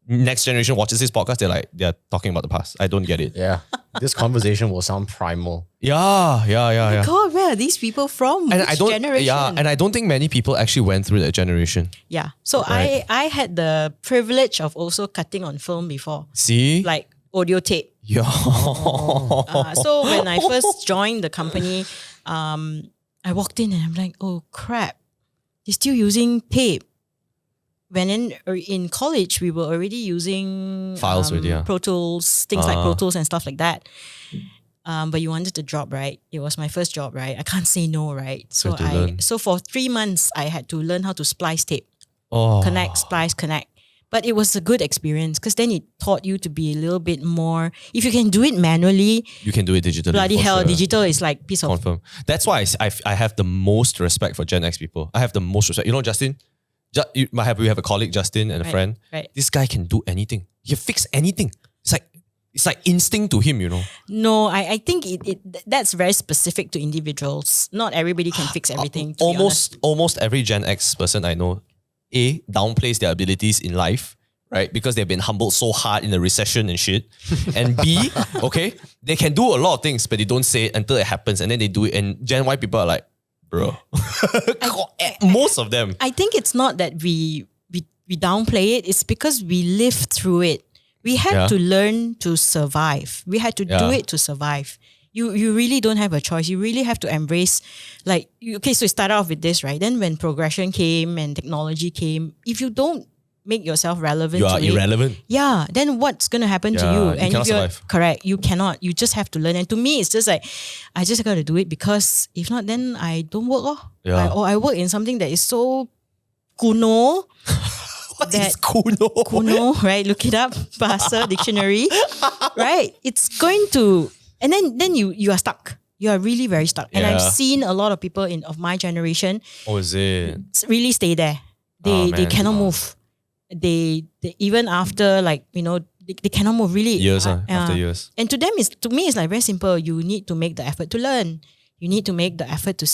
A: next generation watches this podcast, they're talking about the past. I don't get it.
C: Yeah. This conversation will sound primal.
A: Yeah.
B: God, where are these people from?
A: And
B: Which
A: I don't,
B: generation?
A: yeah, and I don't think many people actually went through that generation.
B: Yeah. So
A: Right.
B: I had the privilege of also cutting on film before,
A: See?
B: like audio tape.
A: Yeah.
B: So when I first joined the company, I walked in and I'm like, oh crap, they're still using tape. When in college, we were already using
A: Files already, yeah.
B: Pro Tools, things like Pro Tools and stuff like that. But you wanted a job, right? It was my first job, right? I can't say no, right? So
A: Had to learn.
B: so for 3 months, I had to learn how to splice tape,
A: Oh.
B: connect, splice, connect. But it was a good experience because then it taught you to be a little bit more. If you can do it manually,
A: You can do it digitally.
B: bloody
A: for
B: hell,
A: sure.
B: digital is like piece of.
A: Confirm. That's why I have the most respect for Gen X people. I have the most respect. You know, Justin? We have a colleague, Justin, and a
B: Right,
A: friend.
B: right.
A: This guy can do anything. He can fix anything. It's like instinct to him, you know.
B: No, I think that's very specific to individuals. Not everybody can fix everything. To be honest.
A: Almost every Gen X person I know, A, downplays their abilities in life, right? Because they've been humbled so hard in the recession and shit. And B, okay, they can do a lot of things, but they don't say it until it happens, and then they do it. And Gen Y people are like, bro. Most of them.
B: I think it's not that we downplay it. It's because we lived through it. We had
A: Yeah.
B: to learn to survive. We had to do
A: Yeah.
B: it to survive. You really don't have a choice. You really have to embrace, okay, so you start off with this, right? Then when progression came and technology came, if you don't make yourself relevant
A: You are
B: to it,
A: irrelevant.
B: yeah, then what's going to happen to
A: Yeah,
B: you?
A: you
B: And
A: cannot
B: if you're
A: survive.
B: correct, you cannot. You just have to learn. And to me, it's just like, I just got to do it because if not, then I don't work.
A: Yeah.
B: Or I work in something that is so kuno.
A: What
B: That-
A: is kuno?
B: Kuno, right? Look it up, Bahasa Dictionary, right? It's going to, and then you are stuck. You are really very stuck. And I've
A: Yeah.
B: seen a lot of people of my generation
A: Oh, is it?
B: really stay there. They
A: man.
B: cannot move. They even after they cannot move really.
A: Years,
B: Yeah.
A: after years.
B: And to me it's like very simple. You need to make the effort to learn. You need to make the effort to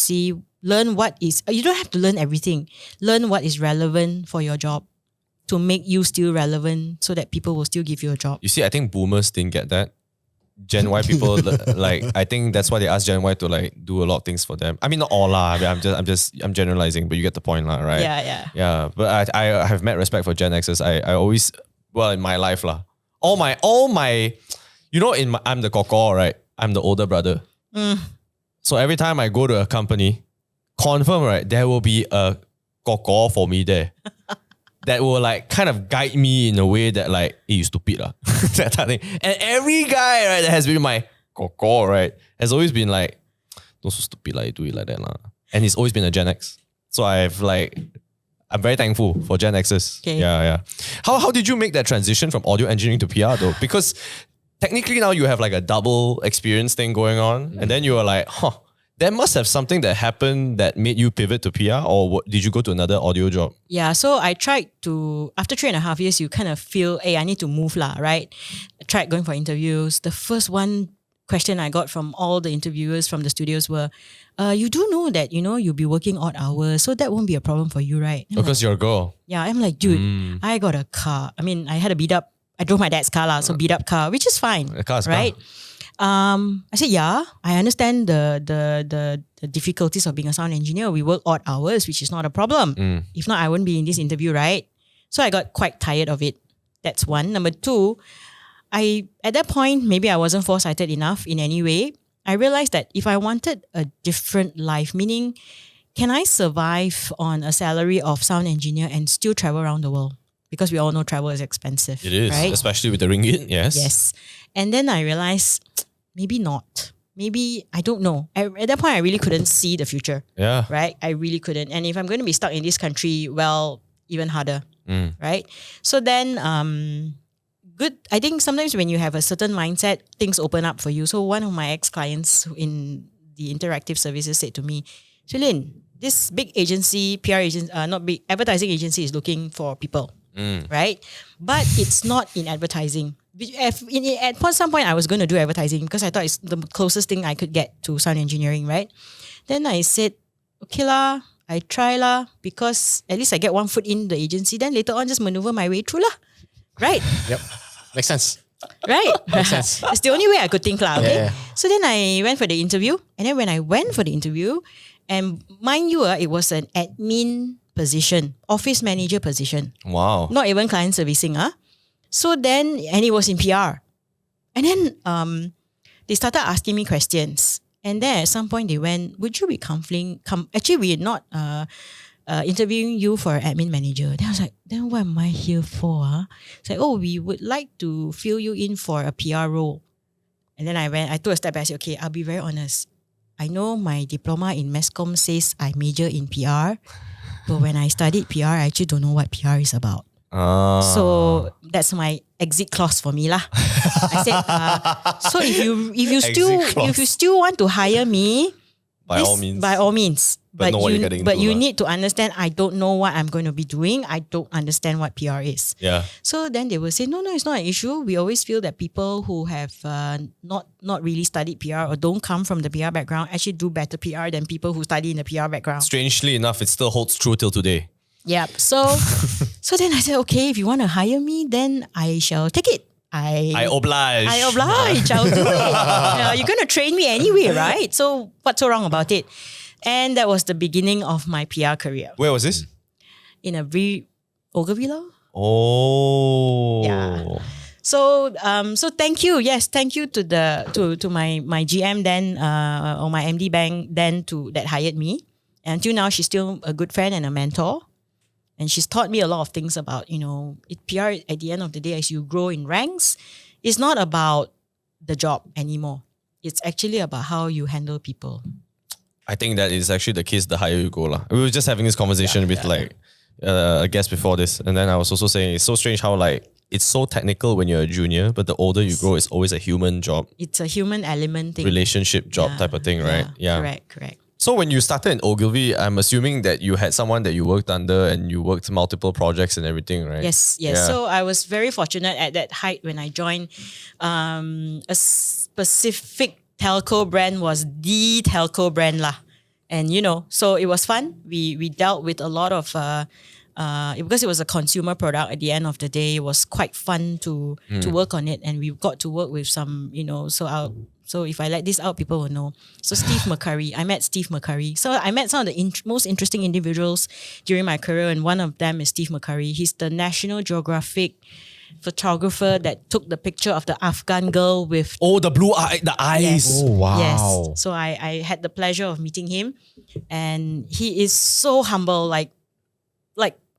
B: learn what is. You don't have to learn everything. Learn what is relevant for your job to make you still relevant, so that people will still give you a job.
A: You see, I think boomers didn't get that. Gen Y people, like, I think that's why they asked Gen Y to like do a lot of things for them. I mean, not all lah. I'm generalizing, but you get the point lah, right?
B: Yeah.
A: Yeah, but I have met respect for Gen Xers. I always, well, in my life lah, all my, you know, I'm the koko, right? I'm the older brother. So every time I go to a company, confirm, right, there will be a koko for me there. That will like kind of guide me in a way that like, hey, you stupid lah. That type of thing. And every guy, right, that has been my koko, right, has always been like, don't so stupid lah, you do it like that lah. And he's always been a Gen X. So I'm very thankful for Gen Xers.
B: Okay.
A: Yeah. How did you make that transition from audio engineering to PR though? Because technically now you have like a double experience thing going on. And then you were like, there must have something that happened that made you pivot to PR, or did you go to another audio job?
B: Yeah, so I tried to, after 3.5 years, you kind of feel, hey, I need to move lah, right? I tried going for interviews. The first question I got from all the interviewers from the studios were, you do know that, you'll be working odd hours, so that won't be a problem for you, right? I'm
A: Because you're a girl.
B: yeah, I'm like, dude, I got a car. I mean, I had a beat up I drove my dad's car lah, so beat up car, which is fine,
A: The car is
B: right? I said, yeah, I understand the difficulties of being a sound engineer. We work odd hours, which is not a problem. If not, I wouldn't be in this interview, right? So I got quite tired of it. That's one. Number two, at that point, maybe I wasn't foresighted enough in any way. I realized that if I wanted a different life, meaning, can I survive on a salary of sound engineer and still travel around the world? Because we all know travel is expensive.
A: It is,
B: right?
A: especially with the ringgit. Yes.
B: Yes. And then I realized, maybe not. Maybe, I don't know. At that point, I really couldn't see the future.
A: Yeah.
B: Right? I really couldn't. And if I'm going to be stuck in this country, well, even harder. Right? So then, good. I think sometimes when you have a certain mindset, things open up for you. So one of my ex-clients in the interactive services said to me, Swee Lyn, this big agency, PR agency, not big, advertising agency is looking for people. Right? But it's not in advertising. At some point, I was going to do advertising because I thought it's the closest thing I could get to sound engineering, right? Then I said, okay lah, I try lah, because at least I get one foot in the agency. Then later on, just maneuver my way through lah. Right?
C: Yep. Makes sense.
B: Right?
C: Makes sense.
B: It's the only way I could think lah, okay?
C: Yeah.
B: So then I went for the interview. And then when I went for the interview, and mind you, it was an admin position, office manager position.
A: Wow.
B: Not even client servicing. So then, and it was in PR. And then they started asking me questions. And then at some point they went, would you be actually, we're not interviewing you for an admin manager. Then I was like, then what am I here for? It's like, oh, we would like to fill you in for a PR role. And then I took a step back and said, okay, I'll be very honest. I know my diploma in mass comm says I major in PR. But when I studied PR, I actually don't know what PR is about. So that's my exit clause for me lah. I said, so if you still want to hire me,
A: By all means. But know what you're getting
B: but
A: into
B: you
A: lah.
B: need to understand, I don't know what I'm going to be doing. I don't understand what PR is.
A: Yeah.
B: So then they will say, no, it's not an issue. We always feel that people who have not really studied PR or don't come from the PR background actually do better PR than people who study in the PR background.
A: Strangely enough, it still holds true till today.
B: Yep. So then I said, okay, if you want to hire me, then I shall take it. I oblige. I'll do it. You're going to train me anyway, right? So what's so wrong about it? And that was the beginning of my PR career.
A: Where was this?
B: In a Ogilvy.
A: Oh.
B: Yeah. So thank you. Yes, thank you to my GM then, or my MD bank then that hired me. And until now, she's still a good friend and a mentor. And she's taught me a lot of things about, PR at the end of the day, as you grow in ranks, it's not about the job anymore. It's actually about how you handle people.
A: I think that is actually the case the higher you go lah. We were just having this conversation with a guest before this. And then I was also saying it's so strange how it's so technical when you're a junior, but the older you grow, it's always a human job.
B: It's a human element thing.
A: Relationship job type of thing, right? Yeah.
B: Correct.
A: So when you started in Ogilvy, I'm assuming that you had someone that you worked under and you worked multiple projects and everything, right?
B: Yes. Yeah. So I was very fortunate at that height when I joined. A specific telco brand was the telco brand lah. And so it was fun. We dealt with a lot of because it was a consumer product at the end of the day, it was quite fun to work on it. And we got to work with some, so if I let this out, people will know. So I met Steve McCurry. So I met some of the most interesting individuals during my career. And one of them is Steve McCurry. He's the National Geographic photographer that took the picture of the Afghan girl with...
A: Oh, the blue eye, the eyes.
B: Yes.
C: Oh, wow.
B: Yes. So I had the pleasure of meeting him. And he is so humble, like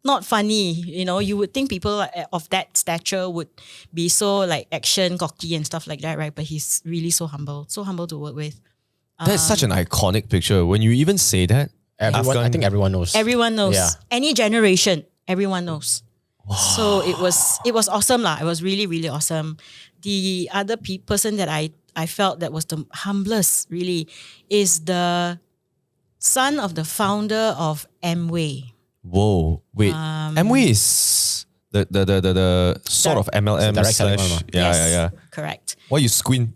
B: not funny. You would think people of that stature would be so action, cocky and stuff like that, right? But he's really so humble to work with.
A: That's such an iconic picture. When you even say that,
C: I think everyone knows.
B: Everyone knows.
C: Yeah.
B: Any generation, everyone knows. Wow. So it was awesome lah. It was really, really awesome. The other person that I felt that was the humblest really is the son of the founder of Amway.
A: Whoa, wait. Amway is the sort of MLM
C: direct selling
A: slash...
C: one.
A: Yeah.
B: Correct.
A: Why you squint?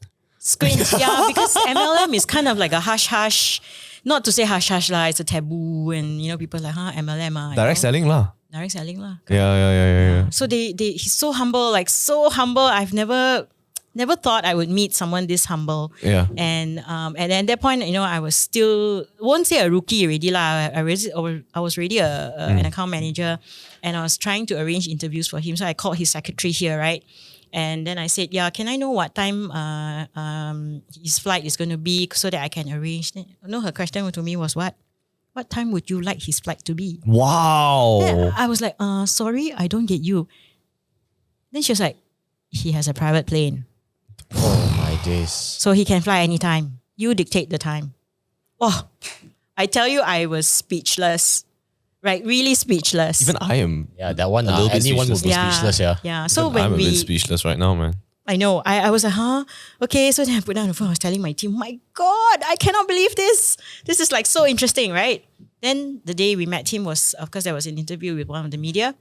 B: Yeah, because MLM is kind of like a hush-hush. Not to say hush-hush lah, it's a taboo and people are like, MLM
A: Direct selling lah.
B: Direct selling lah.
A: Yeah.
B: So he's so humble, like so humble. I've never thought I would meet someone this humble.
A: Yeah.
B: And at that point, I was still, won't say a rookie already lah. I was already an account manager, and I was trying to arrange interviews for him. So I called his secretary here, right? And then I said, yeah, can I know what time his flight is going to be so that I can arrange? No, her question to me was what? What time would you like his flight to be?
A: Wow.
B: Then I was like, sorry, I don't get you. Then she was like, he has a private plane.
C: Oh my days.
B: So he can fly anytime. You dictate the time. Oh, I tell you, I was speechless. Right? Really speechless.
A: Even I am.
C: Yeah, that one,
A: little bit
C: anyone would be
B: Yeah.
C: speechless, yeah.
B: Yeah. So
A: I'm
B: when
A: a bit speechless right now, man.
B: I know. I was like, huh? Okay. So then I put down the phone. I was telling my team, my God, I cannot believe this. This is like so interesting, right? Then the day we met him was, of course, there was an interview with one of the media.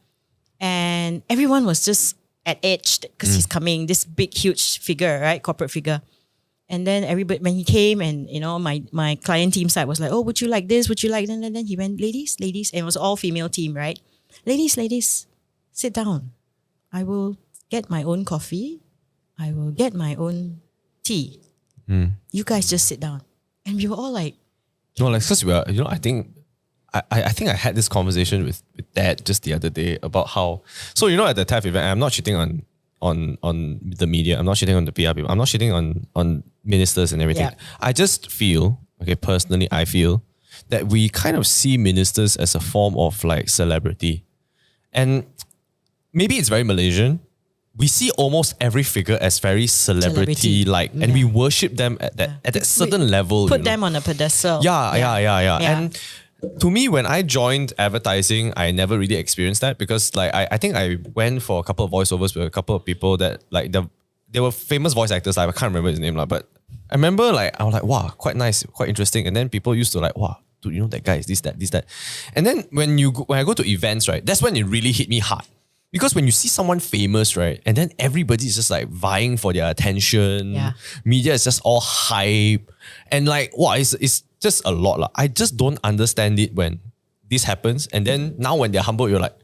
B: And everyone was just at edge because he's coming, this big, huge figure, right? Corporate figure. And then everybody, when he came and, my client team side was like, oh, would you like this? Would you like that? And then he went, ladies. And it was all female team, right? Ladies, sit down. I will get my own coffee. I will get my own tea. You guys just sit down. And we were all like,
A: No, like, because we are, I think I had this conversation with Dad just the other day about how, so at the TAF event, I'm not shitting on the media, I'm not shitting on the PR people, I'm not shitting on ministers and everything.
B: Yeah.
A: I just feel, personally, I feel that we kind of see ministers as a form of like celebrity. And maybe it's very Malaysian. We see almost every figure as very celebrity-like, and we worship them at that certain level.
B: put them on a pedestal.
A: Yeah. And to me, when I joined advertising, I never really experienced that because like I think I went for a couple of voiceovers with a couple of people that like they were famous voice actors. I can't remember his name, but I remember like I was like, wow, quite nice, quite interesting. And then people used to like, wow, dude, that guy is this, that. And then when I go to events, right, that's when it really hit me hard. Because when you see someone famous, right, and then everybody is just like vying for their attention, media is just all hype, and like, wow, it's just a lot. Like. I just don't understand it when this happens. And then now when they're humble, you're like,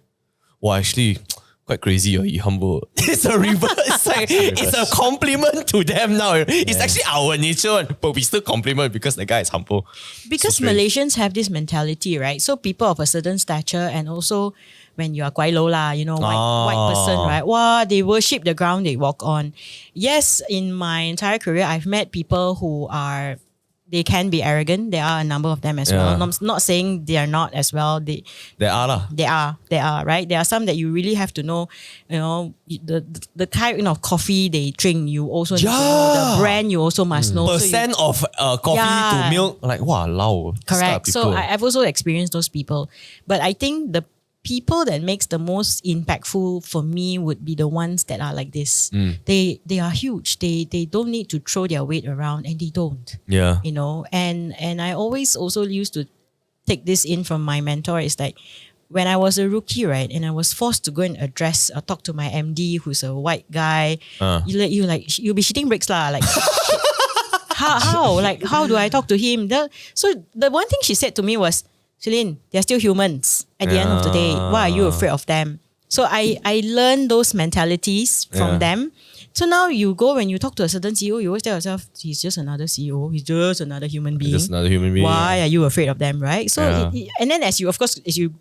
A: wow, actually, quite crazy, you're humble. It's a reverse. It's like, it's a compliment to them now. It's actually our nature, but we still compliment because the guy is humble.
B: Because
A: So
B: Malaysians have this mentality, right? So people of a certain stature, and also when you are quite low lah, white person, right? Wow, they worship the ground they walk on. Yes, in my entire career, I've met people who they can be arrogant. There are a number of them as well. I'm not saying they are not as well. They
A: are lah.
B: They are, right? There are some that you really have to know, the kind of coffee they drink, you also need to know. The brand you also must know.
A: Percent of coffee to milk, like wow, lao.
B: Correct. So I've also experienced those people. But I think the people that makes the most impactful for me would be the ones that are like this. They are huge. They don't need to throw their weight around, and they don't.
A: Yeah.
B: And I always also used to take this in from my mentor is like when I was a rookie, right, and I was forced to go and talk to my MD who's a white guy, you'll be shitting bricks lah, like how? Like how do I talk to him? So the one thing she said to me was, Swee Lyn, they're still humans at the end of the day. Why are you afraid of them? So I learned those mentalities from them. So now when you talk to a certain CEO, you always tell yourself, he's just another CEO. He's just another human being. Why are you afraid of them, right? So and then as you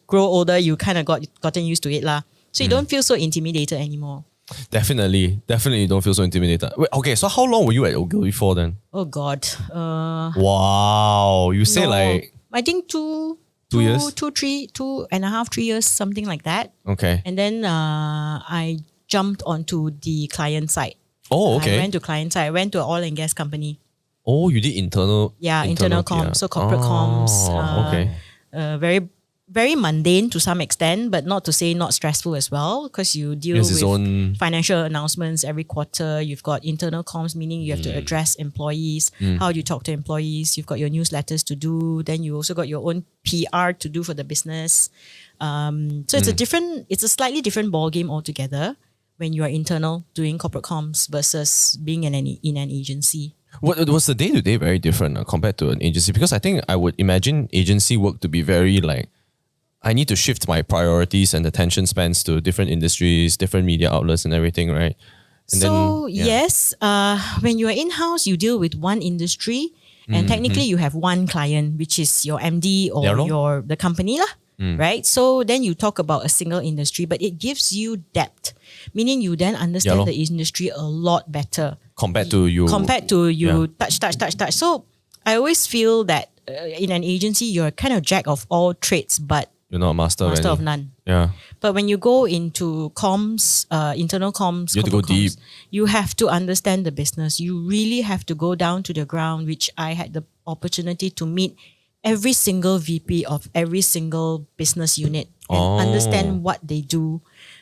B: grow older, you kind of gotten used to it lah. So you don't feel so intimidated anymore.
A: Definitely don't feel so intimidated. Wait, okay, so how long were you at Ogil before then?
B: Oh God.
A: Wow, you say like
B: I think 2
A: years?
B: 2.5, 3 years, something like that.
A: Okay.
B: And then I jumped onto the client side.
A: Oh, okay.
B: I went to client side. I went to an oil and gas company.
A: Oh, you did internal?
B: Yeah, internal comms. So corporate comms.
A: Okay.
B: Very, very mundane to some extent, but not to say not stressful as well, because you deal with financial announcements every quarter. You've got internal comms, meaning you have to address employees. How do you talk to employees? You've got your newsletters to do. Then you also got your own PR to do for the business. So it's a slightly different ball game altogether when you are internal doing corporate comms versus being in an agency.
A: What was the day-to-day very different compared to an agency? Because I think I would imagine agency work to be very like I need to shift my priorities and attention spans to different industries, different media outlets and everything, right? And
B: yes, when you are in-house, you deal with one industry and technically you have one client, which is your MD or
A: Yeah, lor.
B: the company lah, right? So then you talk about a single industry, but it gives you depth, meaning you then understand
A: lor.
B: the industry a lot better.
A: compared to you.
B: Touch. So I always feel that in an agency, you're kind of jack of all trades, but
A: You're not a master
B: master
A: any.
B: of none.
A: Yeah.
B: But when you go into comms, internal comms,
A: You have to go
B: corporate comms,
A: deep.
B: you have to understand the business. You really have to go down to the ground, which I had the opportunity to meet every single VP of every single business unit and understand what they do,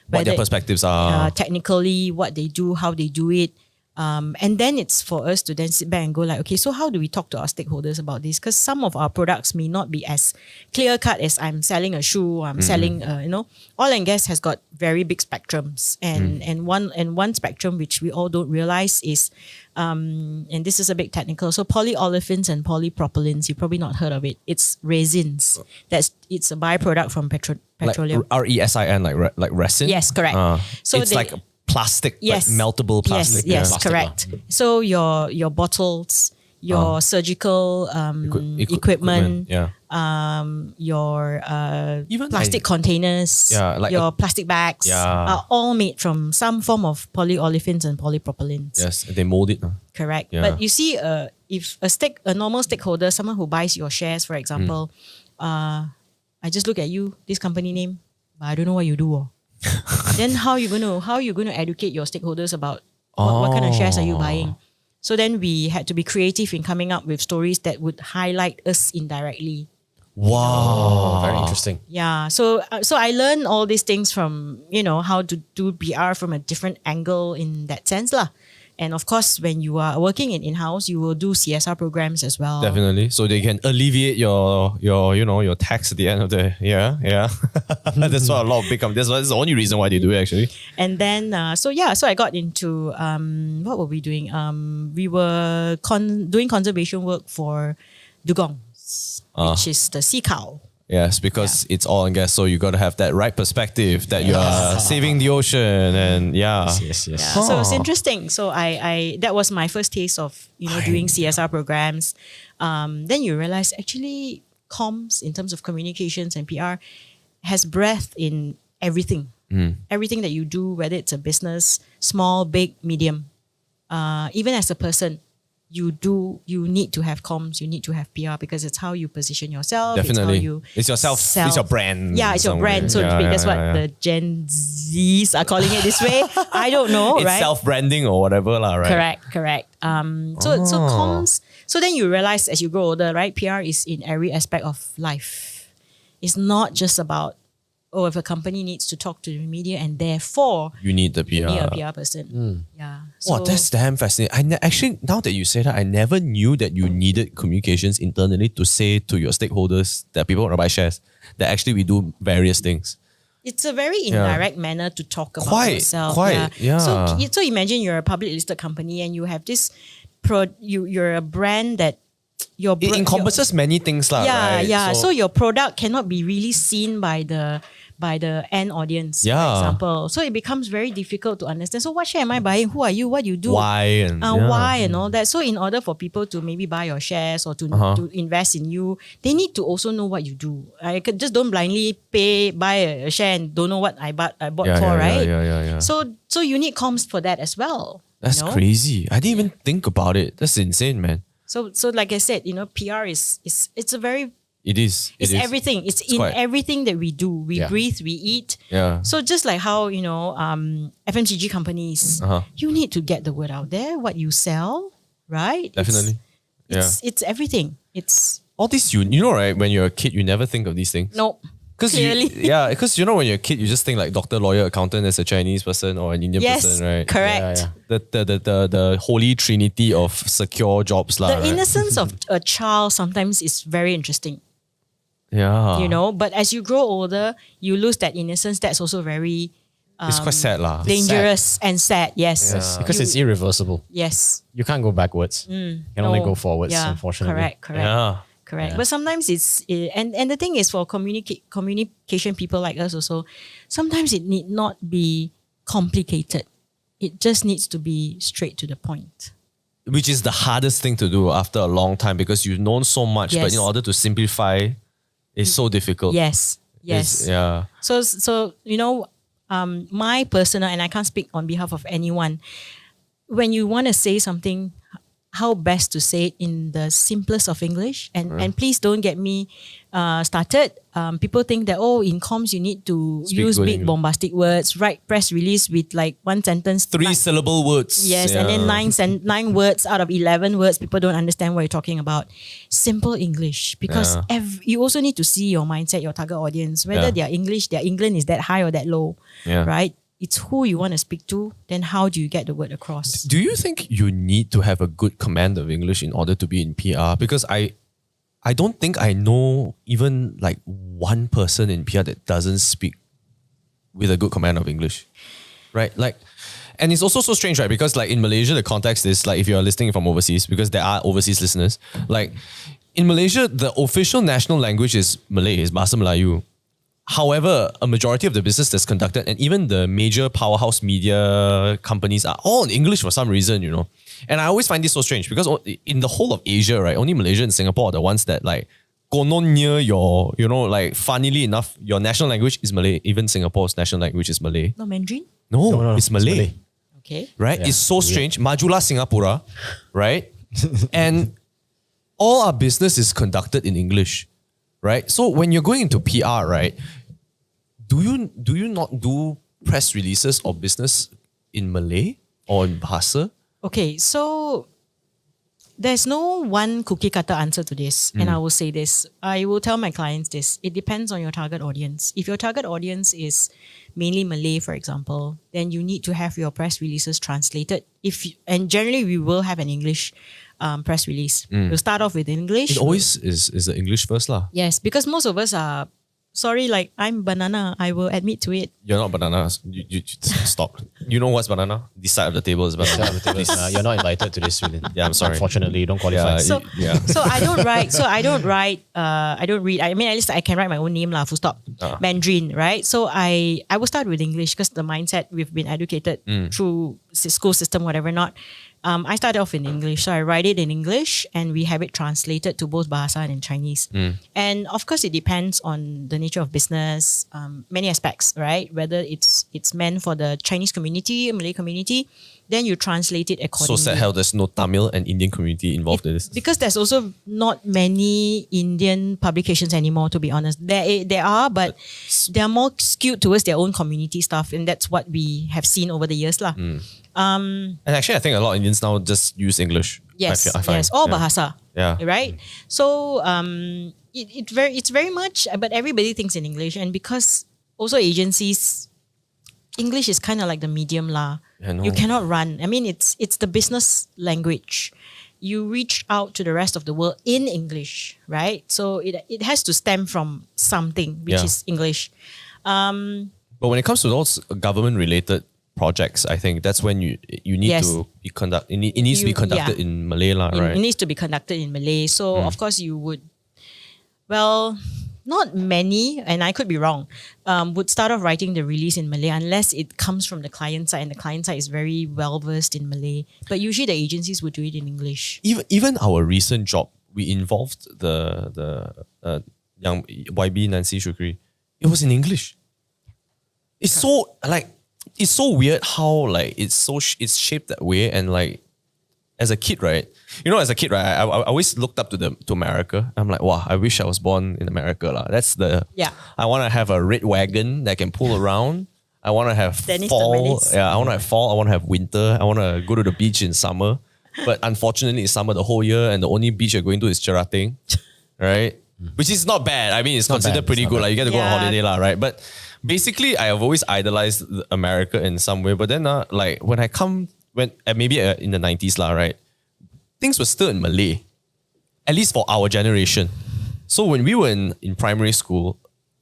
A: What their
B: whether,
A: perspectives are.
B: technically, what they do, how they do it. And then it's for us to then sit back and go like, okay, so how do we talk to our stakeholders about this? Because some of our products may not be as clear cut as I'm selling a shoe, I'm selling, oil and gas has got very big spectrums, and one spectrum which we all don't realize is, and this is a bit technical. So polyolefins and polypropylenes, you probably not heard of it. It's resins. It's a byproduct from petroleum.
A: Like resin, like resin?
B: Yes, correct. So
A: it's
B: they-
A: like plastic,
B: Yes.
A: like meltable plastic.
B: Yes,
C: Plastic
B: correct. So your bottles, your surgical equipment,
A: Yeah.
B: your
A: Even
B: plastic containers,
A: Yeah, like
B: your plastic bags
A: Yeah.
B: are all made from some form of polyolefins and polypropylenes.
A: Yes, they mold it.
B: Correct.
A: Yeah.
B: But you see, if a normal stakeholder, someone who buys your shares, for example, I just look at you, this company name, but I don't know what you do. Then how you gonna educate your stakeholders about what kind of shares are you buying? So then we had to be creative in coming up with stories that would highlight us indirectly.
A: Wow.
C: Oh, very interesting.
B: Yeah. So I learned all these things from how to do PR from a different angle in that sense lah. And of course, when you are working in-house, you will do CSR programs as well.
A: Definitely. So they can alleviate your tax at the end of the year. Yeah. That's what a lot of big companies, that's the only reason why they do it actually.
B: And then, so I got into, what were we doing? We were doing conservation work for dugong, which is the sea cow.
A: Yes, because it's oil and gas, so you got to have that right perspective that you are saving the ocean and
C: Yes.
B: Yeah, so it's interesting. So I that was my first taste of doing CSR programs. Then you realize actually comms in terms of communications and PR has breadth in everything. Everything that you do, whether it's a business, small, big, medium, even as a person. You need to have comms, you need to have PR because it's how you position yourself.
A: Definitely. It's yourself. It's your brand.
B: Yeah, it's your
A: somewhere.
B: brand, so to speak. That's what the Gen Zs are calling it this way. I don't know,
A: It's
B: right?
A: self-branding or whatever lah, right?
B: Correct. So comms. So then you realize as you grow older, right? PR is in every aspect of life. It's not just about if a company needs to talk to the media and therefore
A: You need the PR.
B: you need a PR person. Yeah.
A: Wow, that's damn fascinating. Actually, now that you say that, I never knew that you needed communications internally to say to your stakeholders that people want to buy shares, that actually we do various things.
B: It's a very indirect manner to talk about
A: Quite,
B: yourself.
A: yeah.
B: So imagine you're a public listed company and you have this you're a brand that
A: It encompasses many things lah, right?
B: Yeah. So your product cannot be really seen by the end audience,
A: Yeah.
B: for example. So it becomes very difficult to understand. So what share am I buying? Who are you? What do you do?
A: Why and
B: Why and all that. So in order for people to maybe buy your shares or to invest in you, they need to also know what you do. I could just don't blindly buy a share and don't know what I bought for, right?
A: Yeah.
B: So you need comms for that as well.
A: That's crazy. I didn't even think about it. That's insane, man.
B: So like I said, PR is it's a very
A: It is.
B: it's
A: It is.
B: everything. It's in
A: quite-
B: everything that we do. We
C: Yeah.
B: breathe, we eat.
A: Yeah.
B: So just like how, FMCG companies, you need to get the word out there, what you sell, right?
A: Definitely.
B: It's everything. It's
A: All these, you know, right? When you're a kid, you never think of these things.
B: no. Clearly.
A: Because when you're a kid, you just think like doctor, lawyer, accountant as a Chinese person or an Indian
B: Yes,
A: person, right?
B: correct.
A: The holy trinity of secure jobs, lah.
B: The
A: right?
B: innocence of a child sometimes is very interesting,
A: Yeah.
B: but as you grow older, you lose that innocence. That's also very
A: It's quite sad, lah.
B: dangerous and sad. Yes.
C: Because it's irreversible.
B: Yes.
C: You can't go backwards. You can only go forwards,
B: Yeah,
C: unfortunately.
B: Correct.
A: Yeah.
B: Correct.
C: Yeah.
B: But sometimes and the thing is for communication people like us also, sometimes it need not be complicated. It just needs to be straight to the point.
A: Which is the hardest thing to do after a long time because you've known so much, but
B: Yes.
A: in order to simplify, it's so difficult.
B: Yes. Yes.
A: Yeah.
B: So my personal, and I can't speak on behalf of anyone, when you want to say something, how best to say it in the simplest of English, and please don't get me started. People think that in comms you need to
A: Speak
B: use
A: good
B: big
A: English.
B: bombastic words, write press release with like one sentence,
A: 3-syllable words.
B: yes, and then nine words out of 11 words. People don't understand what you're talking about. Simple English, because you also need to see your mindset, your target audience, whether their England is that high or that low,
A: Yeah.
B: right? It's who you want to speak to. Then how do you get the word across?
A: Do you think you need to have a good command of English in order to be in PR? Because I don't think I know even like one person in PR that doesn't speak with a good command of English, right? Like, and it's also so strange, right? Because like in Malaysia, the context is like if you are listening from overseas, because there are overseas listeners, like in Malaysia, the official national language is Malay, is Bahasa Melayu. However, a majority of the business that's conducted and even the major powerhouse media companies are all in English for some reason, you know. And I always find this so strange because in the whole of Asia, right, only Malaysia and Singapore are the ones that like konon near your, you know, like funnily enough, your national language is Malay. Even Singapore's national language is Malay.
B: No Mandarin?
A: No, it's Malay.
C: Malay.
B: Okay.
A: Right?
C: Yeah,
A: It's so strange. Majulah Singapura, right? And all our business is conducted in English, right? So when you're going into PR, right, do you not do press releases or business in Malay or in Bahasa?
B: Okay, so there's no one cookie cutter answer to this. And I will say this. I will tell my clients this. It depends on your target audience. If your target audience is mainly Malay, for example, then you need to have your press releases translated. And generally we will have an English press release. We'll start off with English.
A: It always is the English first lah.
B: Yes, because most of us are, sorry, like I'm banana. I will admit to it.
A: You're not banana. You stop. You know what's banana? This side of the table is banana. Please.
C: You're not invited to this, Swee Lyn.
A: Yeah, I'm sorry.
C: Unfortunately, you don't qualify.
B: So,
A: Yeah.
B: so I don't write. I don't read. I mean, at least I can write my own name lah. Full stop. Mandarin, right? So I will start with English because the mindset we've been educated through school system, whatever not. I started off in English, so I write it in English, and we have it translated to both Bahasa and in Chinese. And of course, it depends on the nature of business, many aspects, right? Whether it's meant for the Chinese community, Malay community, then you translate it
A: So
B: accordingly.
A: sad how there's no Tamil and Indian community involved in this.
B: Because there's also not many Indian publications anymore, to be honest. There are, but they are more skewed towards their own community stuff, and that's what we have seen over the years lah.
A: And actually, I think a lot of Indians now just use English.
B: Yes,
A: I find.
B: yes, all
A: Yeah.
B: Bahasa.
A: Yeah.
B: Right. So it's very much, but everybody thinks in English, and because also agencies, English is kind of like the medium lah.
A: I know.
B: You cannot run. I mean, it's the business language. You reach out to the rest of the world in English, right? So it has to stem from something, which
A: Yeah.
B: is English.
A: But when it comes to those government-related projects, I think that's when you need
B: Yes.
A: to be conduct. It needs to be conducted
B: yeah.
A: in Malay lah, right?
B: It needs to be conducted in Malay. So of course you would, well, not many, and I could be wrong, would start off writing the release in Malay unless it comes from the client side, and the client side is very well versed in Malay. But usually the agencies would do it in English.
A: Even our recent job, we involved the young YB Nancy Shukri. It was in English. It's so like it's so weird how like it's shaped that way, and like as a kid, right? You know, as a kid, right? I always looked up to America. I'm like, wow, I wish I was born in America lah. That's the
B: Yeah.
A: I want to have a red wagon that can pull around. I want to have
B: Dennis
A: fall.
B: Dominis.
A: Yeah, I want to have fall. I want to have winter. I want to go to the beach in summer. But unfortunately, it's summer the whole year, and the only beach you're going to is Cherating, right? Which is not bad. I mean, it's considered
C: bad.
A: pretty
C: It's
A: good.
C: not
A: Like you get to go on
B: Yeah.
A: holiday lah, right? But basically, I have always idolized America in some way. But then, like when I come, maybe in the 90s lah, right? Things were still in Malay, at least for our generation. So when we were in primary school,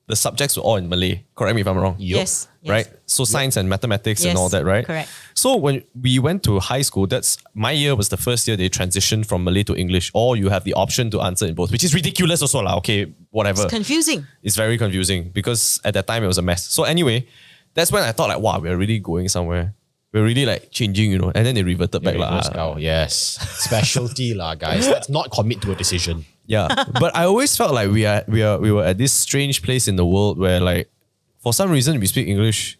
A: the subjects were all in Malay. Correct me if I'm wrong.
B: Yes.
A: Right? So science and mathematics and
B: Yes,
A: all that, right?
B: correct.
A: So when we went to high school, my year was the first year they transitioned from Malay to English, or you have the option to answer in both, which is ridiculous also lah. Okay, whatever.
B: It's confusing.
A: It's very confusing because at that time it was a mess. So anyway, that's when I thought like, wow, we're really going somewhere. We're really like changing, you know. And then they reverted back lah.
C: Oh, yes. Specialty lah, guys. Let's not commit to a decision.
A: Yeah, but I always felt like we were at this strange place in the world where like for some reason we speak English,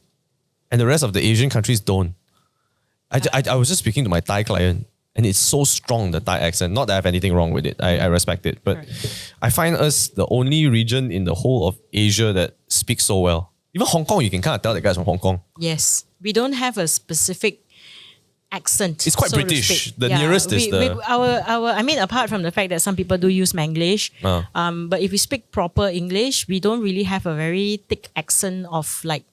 A: and the rest of the Asian countries don't. I was just speaking to my Thai client, and it's so strong, the Thai accent. Not that I have anything wrong with it. I respect it, but I find us the only region in the whole of Asia that speaks so well. Even Hong Kong, you can kind of tell the guys from Hong Kong.
B: Yes. We don't have a specific accent.
A: It's quite
B: so to
A: British.
B: speak.
A: The nearest is
B: I mean, apart from the fact that some people do use Manglish,
A: Ah.
B: but if we speak proper English, we don't really have a very thick accent of like,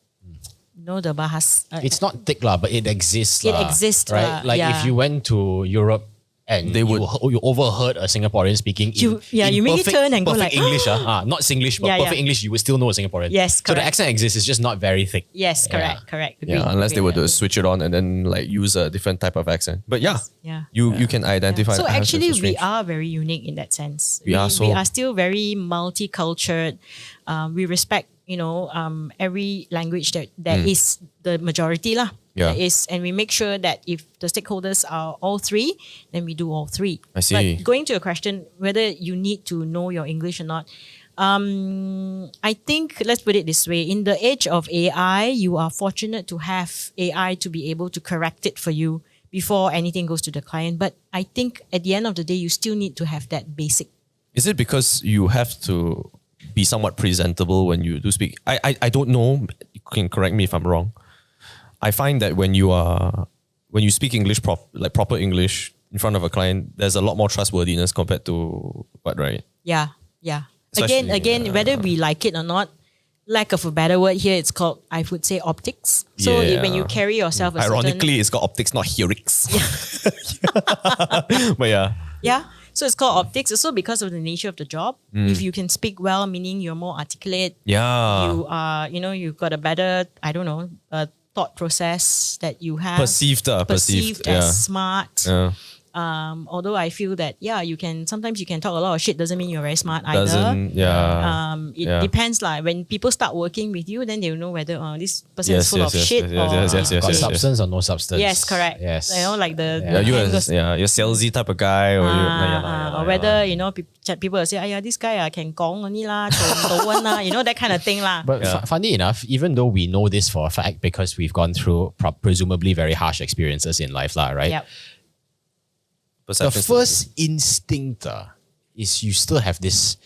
B: you know, the bahas.
C: It's not thick lah, but it exists.
B: It
C: lah,
B: exists,
C: right? Like
B: yeah.
C: if you went to Europe and you overheard a Singaporean speaking
B: You make it
C: perfect,
B: turn and go
C: perfect
B: like,
C: English, not Singlish, but
B: Yeah,
C: perfect
B: yeah.
C: English, you would still know a Singaporean.
B: Yes,
C: So the
B: correct.
C: accent exists, it's just not very thick.
B: Yes, correct.
A: Yeah,
B: Agree,
A: unless they were
B: agree.
A: to switch it on and then like use a different type of accent. But yeah,
B: Yeah.
A: you can identify.
B: So
A: the accents
B: actually,
A: so
B: we
A: strange.
B: are very unique in that sense.
A: We are so-
B: we are still very multicultural. We respect, you know, every language that is the majority lah.
A: Yeah.
B: That is, and we make sure that if the stakeholders are all three, then we do all three.
A: I see.
B: But going to your question, whether you need to know your English or not, I think let's put it this way: in the age of AI, you are fortunate to have AI to be able to correct it for you before anything goes to the client. But I think at the end of the day, you still need to have that basic.
A: Is it because you have to be somewhat presentable when you do speak? I don't know. You can correct me if I'm wrong. I find that when you speak English proper English in front of a client, there's a lot more trustworthiness compared to what, right?
B: Yeah, yeah.
A: Especially,
B: Again, whether we like it or not, lack of a better word here, it's called, I would say, optics. So when you carry yourself,
A: Ironically, it's got optics, not heurics. But yeah.
B: Yeah. So it's called optics. Also because of the nature of the job. If you can speak well, meaning you're more articulate,
A: Yeah.
B: you are, you know, you've got a better, I don't know, thought process that you have.
A: Perceived
B: Perceived
A: yeah.
B: as smart.
A: Yeah.
B: Although I feel that, sometimes you can talk a lot of shit, doesn't mean you're very smart either. It depends like when people start working with you, then they'll know whether this person is full of shit or
C: Got substance or no substance?
B: yes, correct.
C: Yes.
B: You know, like the
A: You're salesy type of guy, or
B: or whether you know people will say, this guy can gong only lah, you know, that kind of thing lah.
C: But funny enough, even though we know this for a fact because we've gone through presumably very harsh experiences in life lah, right?
B: Yep.
C: The first instinct is you still have this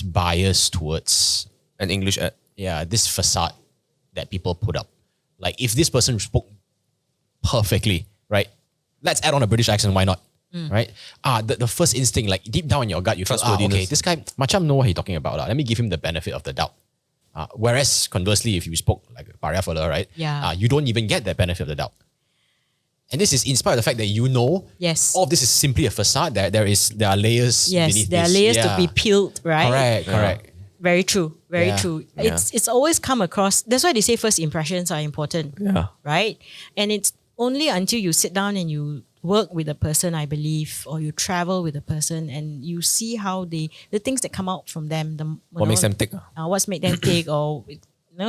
C: bias towards
A: an English ad.
C: this facade that people put up. Like if this person spoke perfectly, right? Let's add on a British accent, why not? Right? The first instinct, like deep down in your gut, you feel, okay, this guy, macam know what he's talking about. Let me give him the benefit of the doubt. Whereas conversely, if you spoke like a Paria fella, right?
B: Yeah.
C: You don't even get that benefit of the doubt. And this is in spite of the fact that you know
B: Yes.
C: all of this is simply a facade. There are layers
B: Yes,
C: beneath
B: there are
C: this.
B: layers to be peeled, right?
C: Correct.
B: Very true. Very
C: Yeah.
B: true.
A: Yeah.
B: It's always come across. That's why they say first impressions are important.
A: Yeah.
B: Right? And it's only until you sit down and you work with a person, I believe, or you travel with a person and you see how the things that come out from them,
A: What makes them tick?
B: what's make them tick, or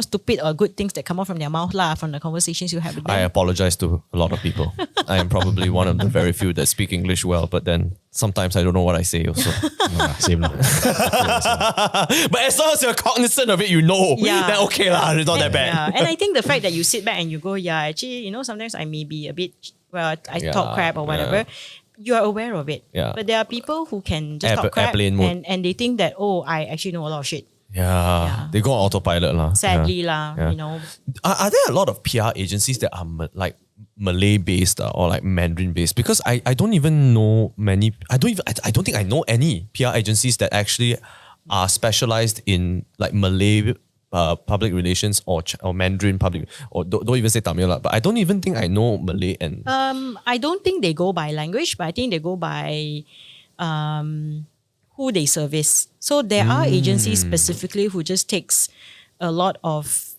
B: stupid or good things that come out from their mouth lah, from the conversations you have with them.
A: I apologize to a lot of people. I am probably one of the very few that speak English well, but then sometimes I don't know what I say also.
C: Same lah.
A: But as long as you're cognizant of it, you know.
B: Yeah.
A: Then okay lah, it's not that bad.
B: Yeah. And I think the fact that you sit back and you go, actually, sometimes I may be a bit, I talk crap or whatever. You are aware of it.
A: Yeah.
B: But there are people who can just talk crap
A: airplane mode.
B: and they think that, I actually know a lot of shit.
A: Yeah. They go on autopilot lah.
B: Sadly
A: Yeah.
B: lah,
A: Are there a lot of PR agencies that are like Malay based or like Mandarin based? Because I don't even know many. I don't think I know any PR agencies that actually are specialized in like Malay public relations or Mandarin public, or don't even say Tamil lah. But I don't even think I know Malay and
B: I don't think they go by language, but I think they go by who they service. So there are agencies specifically who just takes a lot of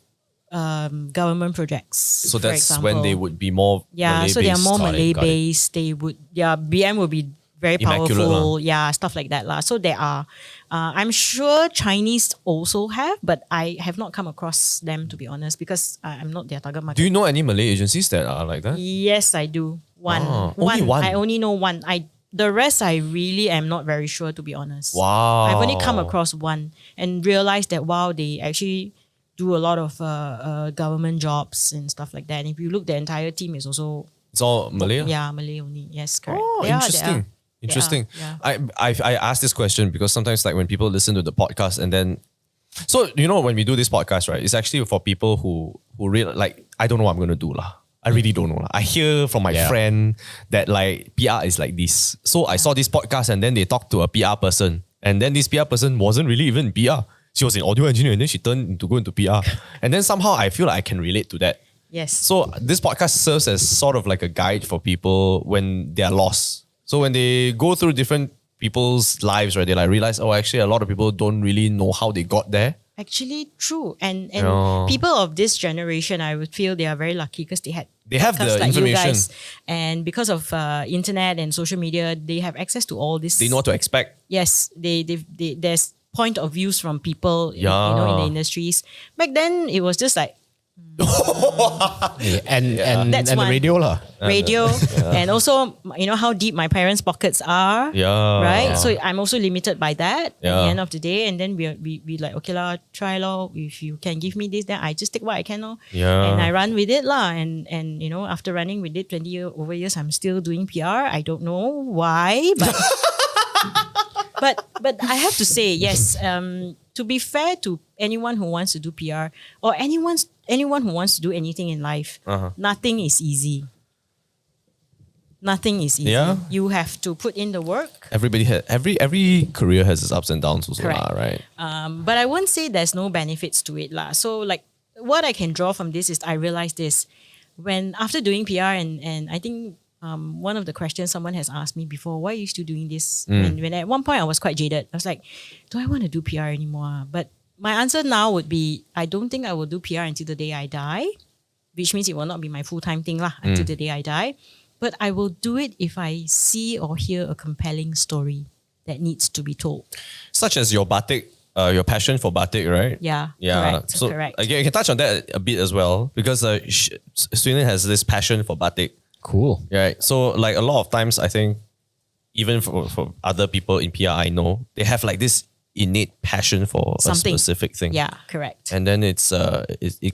B: government projects.
A: So
B: for
A: that's
B: example.
A: when they would be more
B: Yeah, so they are
A: Malay-based.
B: more
C: Got it,
B: Malay
C: got it.
B: based. They would, BM will be very
A: Immaculate
B: powerful.
A: lah.
B: Yeah, stuff like that lah. So there are, I'm sure Chinese also have, but I have not come across them, to be honest, because I'm not their target market.
A: Do you know any Malay agencies that are like that?
B: Yes, I do. One.
A: Only one?
B: I only know one. The rest I really am not very sure, to be honest.
A: Wow.
B: I've only come across one and realized that wow, they actually do a lot of government jobs and stuff like that. And if you look, the entire team is also
A: It's all Malay?
B: yeah, Malay only. Yes, correct.
A: Oh,
B: They are, they
A: interesting.
B: are.
A: Interesting.
B: Yeah.
A: I asked this question because sometimes like when people listen to the podcast and then so you know when we do this podcast, right? It's actually for people who really like I don't know what I'm gonna do lah. I really don't know lah. I hear from my friend that like PR is like this. So I saw this podcast and then they talked to a PR person. And then this PR person wasn't really even in PR. She was in audio engineering and then she turned to go into PR. And then somehow I feel like I can relate to that.
B: Yes.
A: So this podcast serves as sort of like a guide for people when they're lost. So when they go through different people's lives, right, they like realize, oh, actually a lot of people don't really know how they got there.
B: Actually, true. And
A: Yeah.
B: people of this generation, I would feel they are very lucky because they
A: have
B: podcasts
A: the
B: like you
A: information.
B: guys. And because of internet and social media, they have access to all this.
A: They know what to expect.
B: Yes, they there's point of views from people in the industries. Back then, it was just like
C: And
B: That's
C: the
B: one.
C: radio lah.
B: radio, and also how deep my parents' pockets are.
A: Yeah.
B: Right, so I'm also limited by that at the
A: Yeah.
B: end of the day, and then we like okay lah, try lah. If you can give me this, then I just take what I can lah.
A: Yeah.
B: And I run with it lah. And after running with it 20 over years, I'm still doing PR. I don't know why, but but I have to say yes. To be fair to anyone who wants to do PR or anyone who wants to do anything in life, nothing is easy. Nothing is easy.
A: Yeah.
B: You have to put in the work.
A: Everybody has every career has its ups and downs also,
B: Correct.
A: lah, right?
B: But I won't say there's no benefits to it lah. So like what I can draw from this is I realized this when after doing PR and I think one of the questions someone has asked me before, why are you still doing this? When at one point I was quite jaded. I was like, do I want to do PR anymore? But my answer now would be, I don't think I will do PR until the day I die, which means it will not be my full-time thing lah until the day I die. But I will do it if I see or hear a compelling story that needs to be told.
A: Such as your batik, your passion for batik, right?
B: Yeah,
A: Yeah.
B: correct,
A: So
B: correct.
A: again, you can touch on that a bit as well because Swee Lyn has this passion for batik.
C: Cool.
A: Right. So like a lot of times I think even for other people in PR I know, they have like this innate passion for
B: Something.
A: a specific thing.
B: Yeah, correct.
A: And then it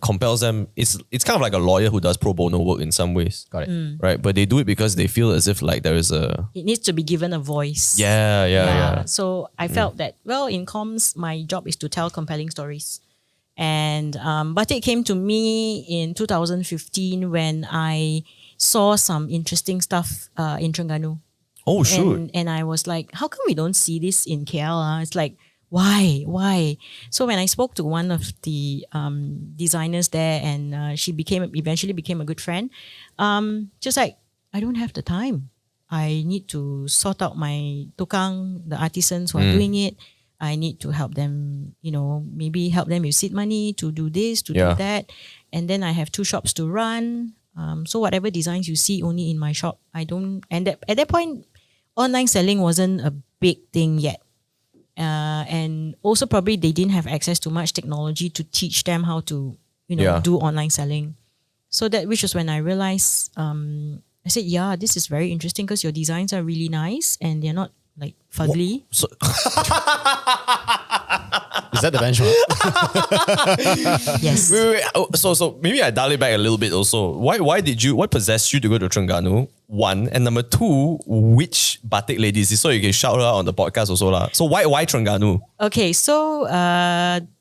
A: compels them. It's kind of like a lawyer who does pro bono work in some ways.
C: Got it.
A: Right. But they do it because they feel as if like there is a
B: It needs to be given a voice.
A: yeah.
B: So I felt that, well, in comms, my job is to tell compelling stories. And Batik came to me in 2015 when I saw some interesting stuff in Terengganu.
A: Oh shoot.
B: And I was like, how come we don't see this in KL? It's like, why? So when I spoke to one of the designers there and she eventually became a good friend, just like, I don't have the time. I need to sort out my tukang, the artisans who are doing it. I need to help them, maybe help them with seed money to do this, to do that. And then I have 2 shops to run. So whatever designs you see only in my shop, I don't, and at that point, online selling wasn't a big thing yet. And also probably they didn't have access to much technology to teach them how to, do online selling. So which was when I realized, I said, yeah, this is very interesting because your designs are really nice and they're not like fugly.
A: So
C: Is that the benchmark?
B: Yes.
A: wait. Oh, so maybe I dial it back a little bit also. What possessed you to go to Terengganu? 1, and number 2, which batik lady is this? So you can shout her out on the podcast also lah. So why Terengganu?
B: Okay, so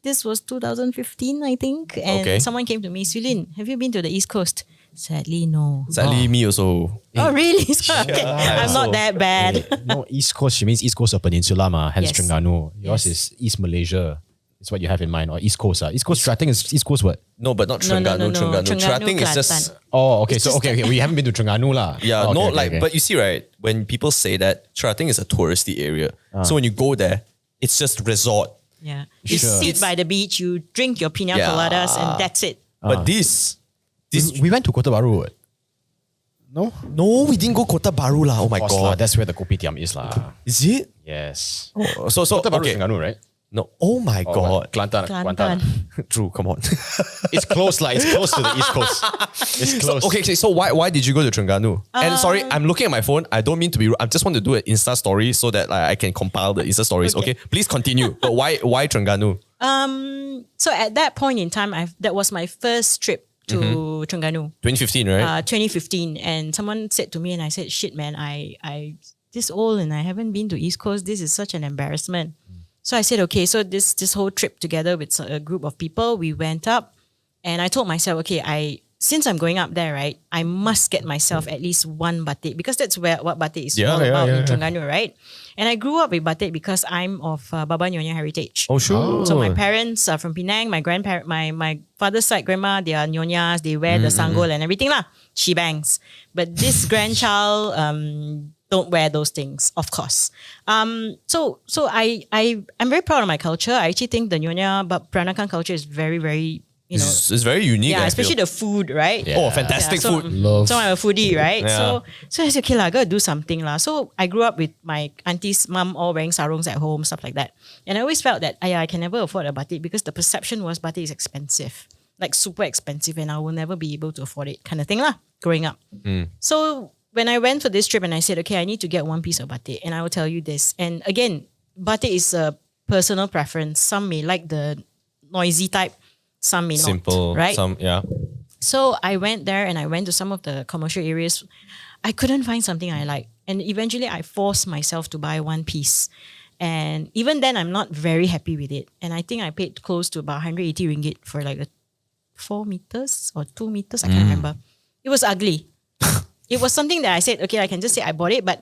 B: this was 2015, I think. And someone came to me, Swee Lyn, have you been to the East Coast? Sadly, no.
A: Sadly, me also.
B: Oh, really? Okay. I'm not that bad.
C: No, East Coast, she means East Coast of Peninsula ma, hence
B: Yes.
C: Terengganu. Yours
B: Yes.
C: is East Malaysia. It's what you have in mind. Or East Coast. East Coast, I think it's East Coast what?
A: No, but not
B: No,
A: Terengganu. Terengganu.
B: Terengganu,
A: is just
B: Kelantan.
C: Oh, okay.
B: It's
C: So,
B: just
C: okay. We haven't been to Terengganu lah.
A: yeah.
C: Oh,
A: no,
C: okay.
A: but you see, right? When people say that Terengganu is a touristy area, so when you go there, it's just resort.
B: Yeah. You
C: Sure.
B: sit by the beach, you drink your pina
A: Yeah.
B: coladas, and that's it.
A: But this
C: We went to Kota Baru. What? No?
A: no, we didn't go Kota Baru lah. Oh my
C: Of course lah,
A: god,
C: that's where the kopitiam is lah.
A: is it?
C: Yes.
A: So
C: Kota Baru
A: okay.
C: is Terengganu, right?
A: No, oh my god,
C: Kelantan.
B: Kelantan.
A: True. Come on.
C: It's close lah. It's close to the East Coast. It's close.
A: Okay. So why did you go to Terengganu? And sorry, I'm looking at my phone. I don't mean to be rude. I just want to do an Insta story so that I can compile the Insta stories. Okay, please continue. But why Terengganu?
B: So at that point in time, that was my first trip to Terengganu.
A: 2015, right?
B: 2015, and someone said to me, and I said, "Shit, man, I this old and I haven't been to East Coast. This is such an embarrassment." So I said, okay, so this whole trip together with a group of people, we went up, and I told myself, okay, since I'm going up there, right, I must get myself at least one batik, because that's what batik is all about in Terengganu, right? And I grew up with batik because I'm of Baba Nyonya heritage.
A: Oh sure.
B: So my parents are from Penang. My grandparent, my father's side grandma, they are nyonyas. They wear the sanggol and everything lah. She bangs. But this grandchild don't wear those things, of course. So I'm very proud of my culture. I actually think the Nyonya Peranakan culture is very, very,
A: It's very unique.
B: yeah,
A: I
B: especially
A: feel.
B: the food, right?
C: Yeah.
A: Oh, fantastic
B: so,
A: food.
C: Love.
B: So I'm a foodie, right?
A: Yeah.
B: So I said, okay lah, gotta do something lah. So I grew up with my auntie's mum all wearing sarongs at home, stuff like that. And I always felt that I can never afford a batik because the perception was batik is expensive, like super expensive, and I will never be able to afford it, kind of thing lah. Growing up, so when I went for this trip and I said, okay, I need to get one piece of batik, and I will tell you this. And again, batik is a personal preference. Some may like the noisy type. Some may
A: Simple,
B: not, right?
A: Some, yeah.
B: So I went there and I went to some of the commercial areas. I couldn't find something I like. And eventually I forced myself to buy one piece. And even then, I'm not very happy with it. And I think I paid close to about 180 ringgit for like a 4 meters or 2 meters. I can't remember. It was ugly. It was something that I said, okay, I can just say I bought it, but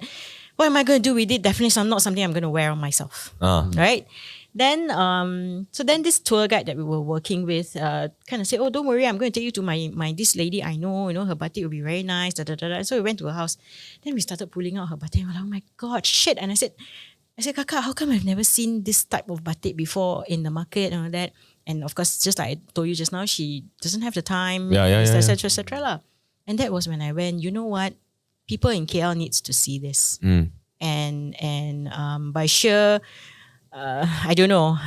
B: what am I going to do with it? Definitely not something I'm going to wear on myself. Right? Then, so then this tour guide that we were working with kind of said, oh, don't worry, I'm going to take you to my this lady I know, her batik will be very nice, da, da, da, da. So we went to her house. Then we started pulling out her batik. We're like, oh my God, shit. And I said, Kakak, how come I've never seen this type of batik before in the market and all that? And of course, just like I told you just now, she doesn't have the time, etc., etc. lah. And that was when I went, you know what? People in KL needs to see this. And by sheer... I don't know.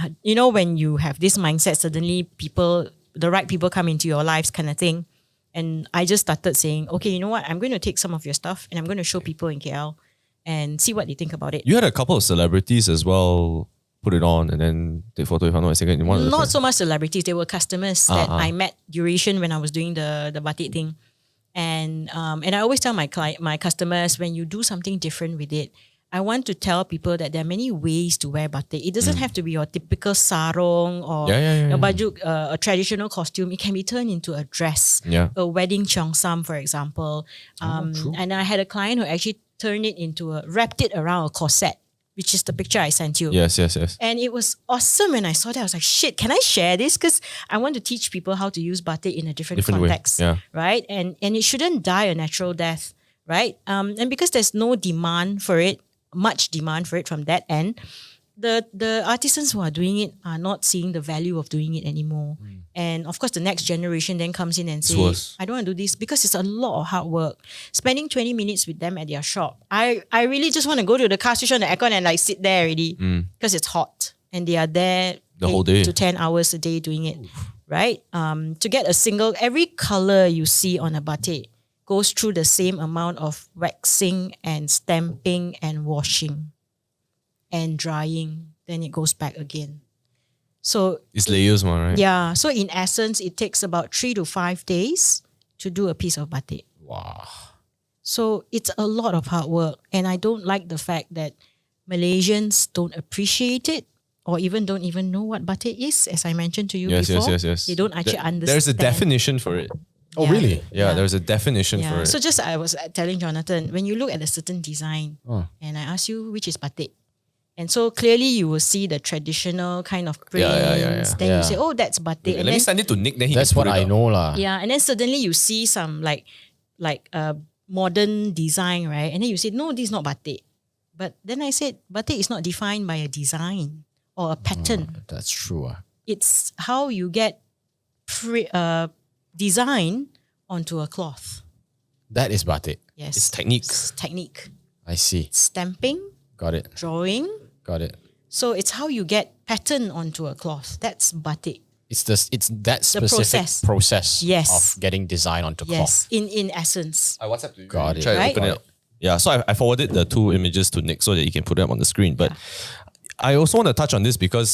B: When you have this mindset, suddenly the right people come into your lives kind of thing. And I just started saying, okay, you know what? I'm going to take some of your stuff and I'm going to show people in KL and see what they think about it.
A: You had a couple of celebrities as well put it on and then take photo, if I'm not mistaken. In one of the
B: Not so much celebrities. They were customers that I met duration when I was doing the batik thing. And I always tell my customers, when you do something different with it, I want to tell people that there are many ways to wear batik. It doesn't have to be your typical sarong or a baju, a traditional costume. It can be turned into a dress, a wedding cheongsam, for example. And I had a client who actually wrapped it around a corset, which is the picture I sent you.
A: Yes.
B: And it was awesome when I saw that. I was like, shit, can I share this? Because I want to teach people how to use batik in a different context, right? And it shouldn't die a natural death, right? And because there's no demand for it, much demand for it from that end, the artisans who are doing it are not seeing the value of doing it anymore. And of course, the next generation then comes in and says, I don't want to do this because it's a lot of hard work. Spending 20 minutes with them at their shop. I really just want to go to the car, switch on the aircon and like sit there already because it's hot. And they are there
A: the whole day.
B: 8 to 10 hours a day doing it, right? To get every color you see on a batik goes through the same amount of waxing and stamping and washing and drying. Then it goes back again. So
A: it's layers, right?
B: Yeah. So in essence, it takes about 3 to 5 days to do a piece of batik.
C: Wow.
B: So it's a lot of hard work. And I don't like the fact that Malaysians don't appreciate it or don't even know what batik is, as I mentioned to you before.
A: Yes.
B: They don't actually understand.
A: There's a definition for it.
C: Oh, really?
A: Yeah, there's a definition for it.
B: So I was telling Jonathan, when you look at a certain design and I ask you which is batik, and so clearly you will see the traditional kind of prints. Then you say, oh, that's batik.
A: Let me send it to Nick. Then
C: That's what I know lah.
B: Yeah, and then suddenly you see some like modern design, right? And then you say, no, this is not batik. But then I said, batik is not defined by a design or a pattern.
C: That's true.
B: It's how you get design onto a cloth.
C: That is batik.
B: Yes.
A: It's technique.
B: It's technique.
C: I see.
B: Stamping,
C: Got it.
B: drawing.
C: Got it.
B: So it's how you get pattern onto a cloth. That's batik.
C: It's that specific
B: process.
C: process
B: Yes.
C: of getting design onto
B: Yes,
C: cloth.
B: in essence.
A: I WhatsApp to you.
C: Got it.
A: Try to
B: Right?
A: open it up. Yeah, so I forwarded the two images to Nick so that he can put them on the screen. But I also want to touch on this because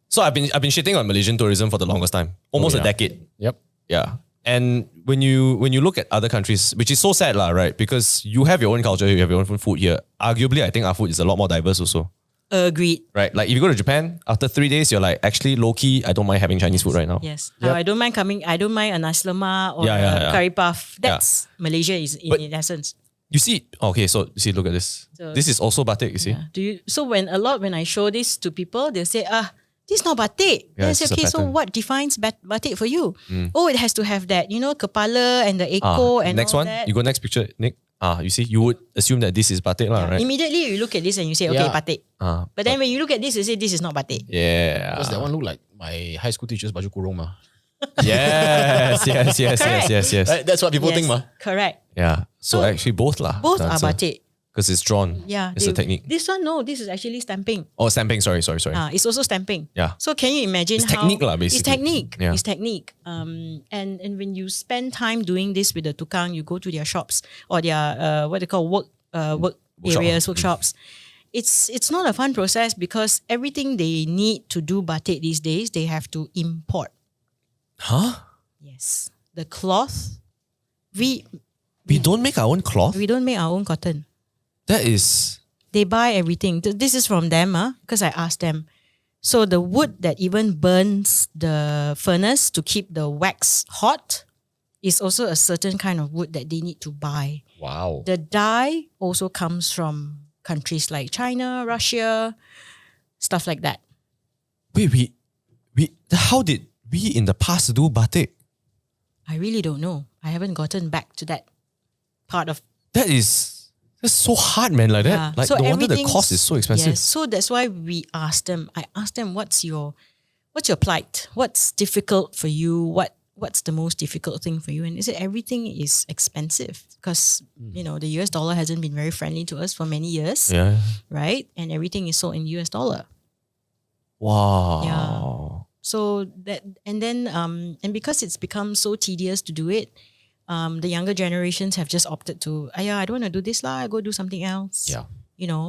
A: so I've been shitting on Malaysian tourism for the longest time, almost a
C: yeah.
A: decade.
C: Yep.
A: Yeah. And when you look at other countries, which is so sad, right? Because you have your own culture, you have your own food here. Arguably, I think our food is a lot more diverse also.
B: Agreed.
A: Right? Like if you go to Japan, after 3 days, you're like, actually, low-key, I don't mind having Chinese food right now.
B: Yes. I don't mind a nasi lemak or
A: Yeah.
B: a curry puff. That's Malaysia is in essence.
A: You see, okay, so you see, look at this.
B: So-
A: This is also batik, you see?
B: Yeah. So when I show this to people, they'll say, this is not batik.
A: Yeah,
B: Then I
A: it's
B: say,
A: just a
B: okay, so
A: pattern.
B: what defines batik for you? Oh, it has to have that, kepala and the echo and
A: next
B: all
A: one,
B: that.
A: you go next picture, Nick. You see, you would assume that this is batik, right?
B: Immediately you look at this and you say, okay,
C: Yeah.
B: batik. But then when you look at this, you say, this is not batik.
A: Yeah.
C: Because that one look like my high school teacher's baju kurung mah.
A: Yes.
C: Right? That's what people
B: Yes,
C: think mah.
B: correct.
A: Yeah. So actually both lah.
B: Both are batik.
A: Because it's drawn.
B: Yeah.
A: It's a technique.
B: This one, no, this is actually stamping.
A: Oh, stamping. Sorry.
B: It's also stamping.
A: Yeah.
B: So can you imagine
A: It's
B: how
A: technique lah, basically.
B: It's technique.
A: Yeah.
B: It's technique. And when you spend time doing this with the tukang, you go to their shops or their what they call work areas, workshops. It's not a fun process because everything they need to do batik these days, they have to import.
A: Huh?
B: Yes. The cloth. We
A: don't make our own cloth?
B: we don't make our own cotton.
A: That is...
B: They buy everything. This is from them, because I asked them. So the wood that even burns the furnace to keep the wax hot is also a certain kind of wood that they need to buy.
C: Wow.
B: The dye also comes from countries like China, Russia, stuff like that.
A: Wait, how did we in the past do batik?
B: I really don't know. I haven't gotten back to that part of.
A: That's so hard, man, like that. Like,
B: So
A: no wonder the
B: everything's-
A: cost is so expensive.
B: Yes, so that's why we asked them. I asked them, what's your plight? What's difficult for you? What's the most difficult thing for you? And they said everything is expensive because the US dollar hasn't been very friendly to us for many years,
A: Yeah.
B: right? And everything is sold in US dollar.
A: Wow.
B: Yeah. So that and then and because it's become so tedious to do it, the younger generations have just opted to, I don't want to do this lah. I go do something else.
C: Yeah.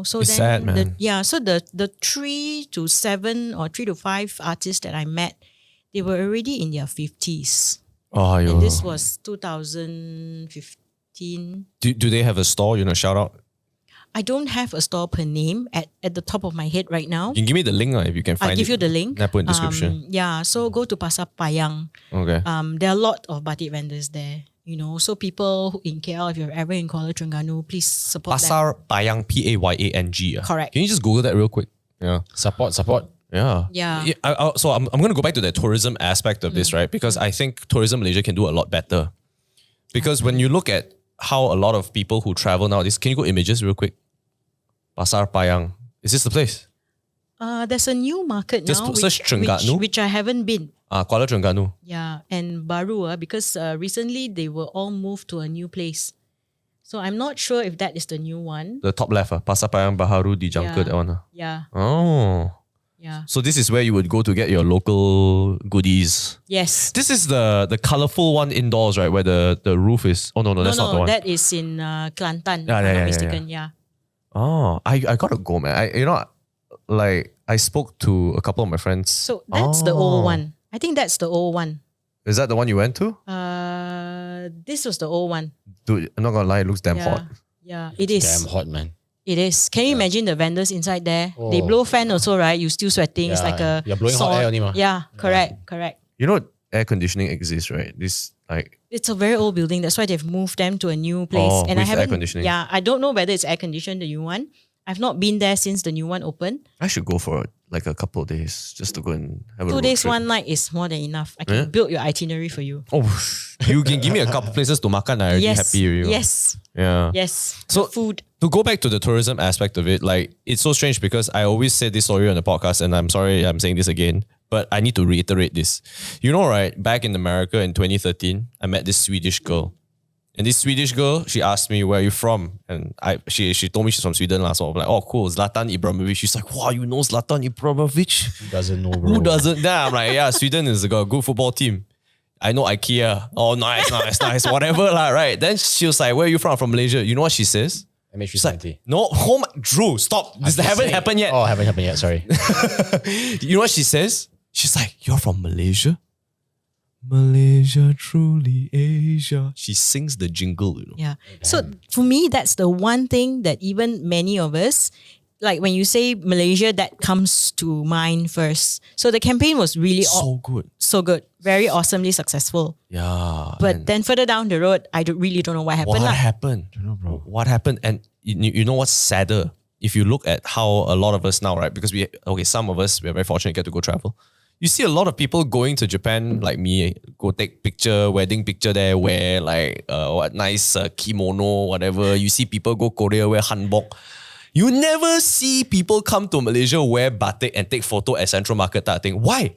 B: So
A: It's
B: then
A: sad, man.
B: so the 3 to 7 or 3 to 5 artists that I met, they were already in their 50s.
A: Oh,
B: And this was 2015.
A: do they have a store? Shout out.
B: I don't have a store per name at the top of my head right now.
A: You can give me the link if you can find
B: I'll give
A: it.
B: you the link.
A: I put in description.
B: So go to Pasar Payang.
A: Okay.
B: There are a lot of batik vendors there. So people who in KL, if you're ever in Kuala Terengganu, please support them.
A: Pasar Payang, Payang.
B: Correct.
A: Can you just Google that real quick? Yeah.
C: Support.
A: Yeah.
B: Yeah.
A: So I'm going to go back to the tourism aspect of this, right? Because I think Tourism Malaysia can do a lot better. Because when you look at how a lot of people who travel nowadays, can you go images real quick? Pasar Payang. Is this the place?
B: There's a new market
A: Just
B: now,
A: search Terengganu.
B: which I haven't been.
A: Kuala Terengganu.
B: Yeah, and baru because recently they were all moved to a new place. So I'm not sure if that is the new one.
A: The top left, Pasar Payang Baharu di Jangka,
B: Yeah.
A: that one.
B: Yeah,
A: Oh.
B: yeah.
A: So this is where you would go to get your local goodies.
B: Yes.
A: This is the colourful one indoors, right? Where the roof is... Oh, no, that's not the one.
B: That is in Kelantan, if
A: Yeah,
B: I'm
A: yeah,
B: not
A: yeah,
B: mistaken. Yeah.
A: Oh, I gotta go, man. I spoke to a couple of my friends.
B: So that's the old one. I think that's the old one.
A: Is that the one you went to?
B: This was the old one.
A: Dude, I'm not gonna lie, it looks damn
B: Yeah.
A: hot.
B: Yeah, it is.
C: Damn hot, man.
B: It is. Can you imagine the vendors inside there? They
C: Oh.
B: blow fan also, right? You still sweating. It's
C: Yeah,
B: like a
C: you're blowing hot air only mah.
B: Yeah, correct.
A: You know, air conditioning exists, right? This
B: It's a very old building. That's why they've moved them to a new place.
A: Oh,
B: and I
A: with air
B: haven't.
A: conditioning.
B: Yeah, I don't know whether it's air conditioned, the new one. I've not been there since the new one opened.
A: I should go for like a couple of days just to go and have a
B: 2
A: road
B: days,
A: trip.
B: 1 night is more than enough. I can build your itinerary for you.
A: Oh, you can give me a couple places to makan. I'm already
B: Yes.
A: happy with you.
B: Yes.
A: Yeah.
B: Yes.
A: So
B: Food.
A: to go back to the tourism aspect of it, like it's so strange because I always say this story on the podcast, and I'm sorry I'm saying this again, but I need to reiterate this. You know, right? Back in America in 2013, I met this Swedish girl. And this Swedish girl, she asked me, where are you from? And she told me she's from Sweden. So I'm like, oh, cool, Zlatan Ibrahimovic. She's like, wow, you know Zlatan Ibrahimovic?
C: Who doesn't know, bro?
A: Who doesn't? Then I'm like, yeah, Sweden has got a good football team. I know IKEA. Oh, nice, whatever, lah, right? Then she was like, where are you from? From Malaysia. You know what she says? She's like,
C: MH370.
A: no, Drew, stop. This haven't happened yet.
C: Oh, haven't happened yet. Sorry.
A: You know what she says? She's like, you're from Malaysia? Malaysia, truly Asia. She sings the jingle, you know.
B: Yeah. So for me, that's the one thing that even many of us, like when you say Malaysia, that comes to mind first. So the campaign was really
A: So good.
B: so good, very awesomely successful.
A: Yeah.
B: But then further down the road, I really don't know what happened.
A: what
B: lah.
A: happened? I don't know, bro. What happened? And you know what's sadder? If you look at how a lot of us now, right? Because some of us, we're very fortunate to get to go travel. You see a lot of people going to Japan, like me, go take wedding picture there, wear like what nice kimono, whatever. You see people go Korea, wear hanbok. You never see people come to Malaysia, wear batik and take photo at Central Market type thing. Why?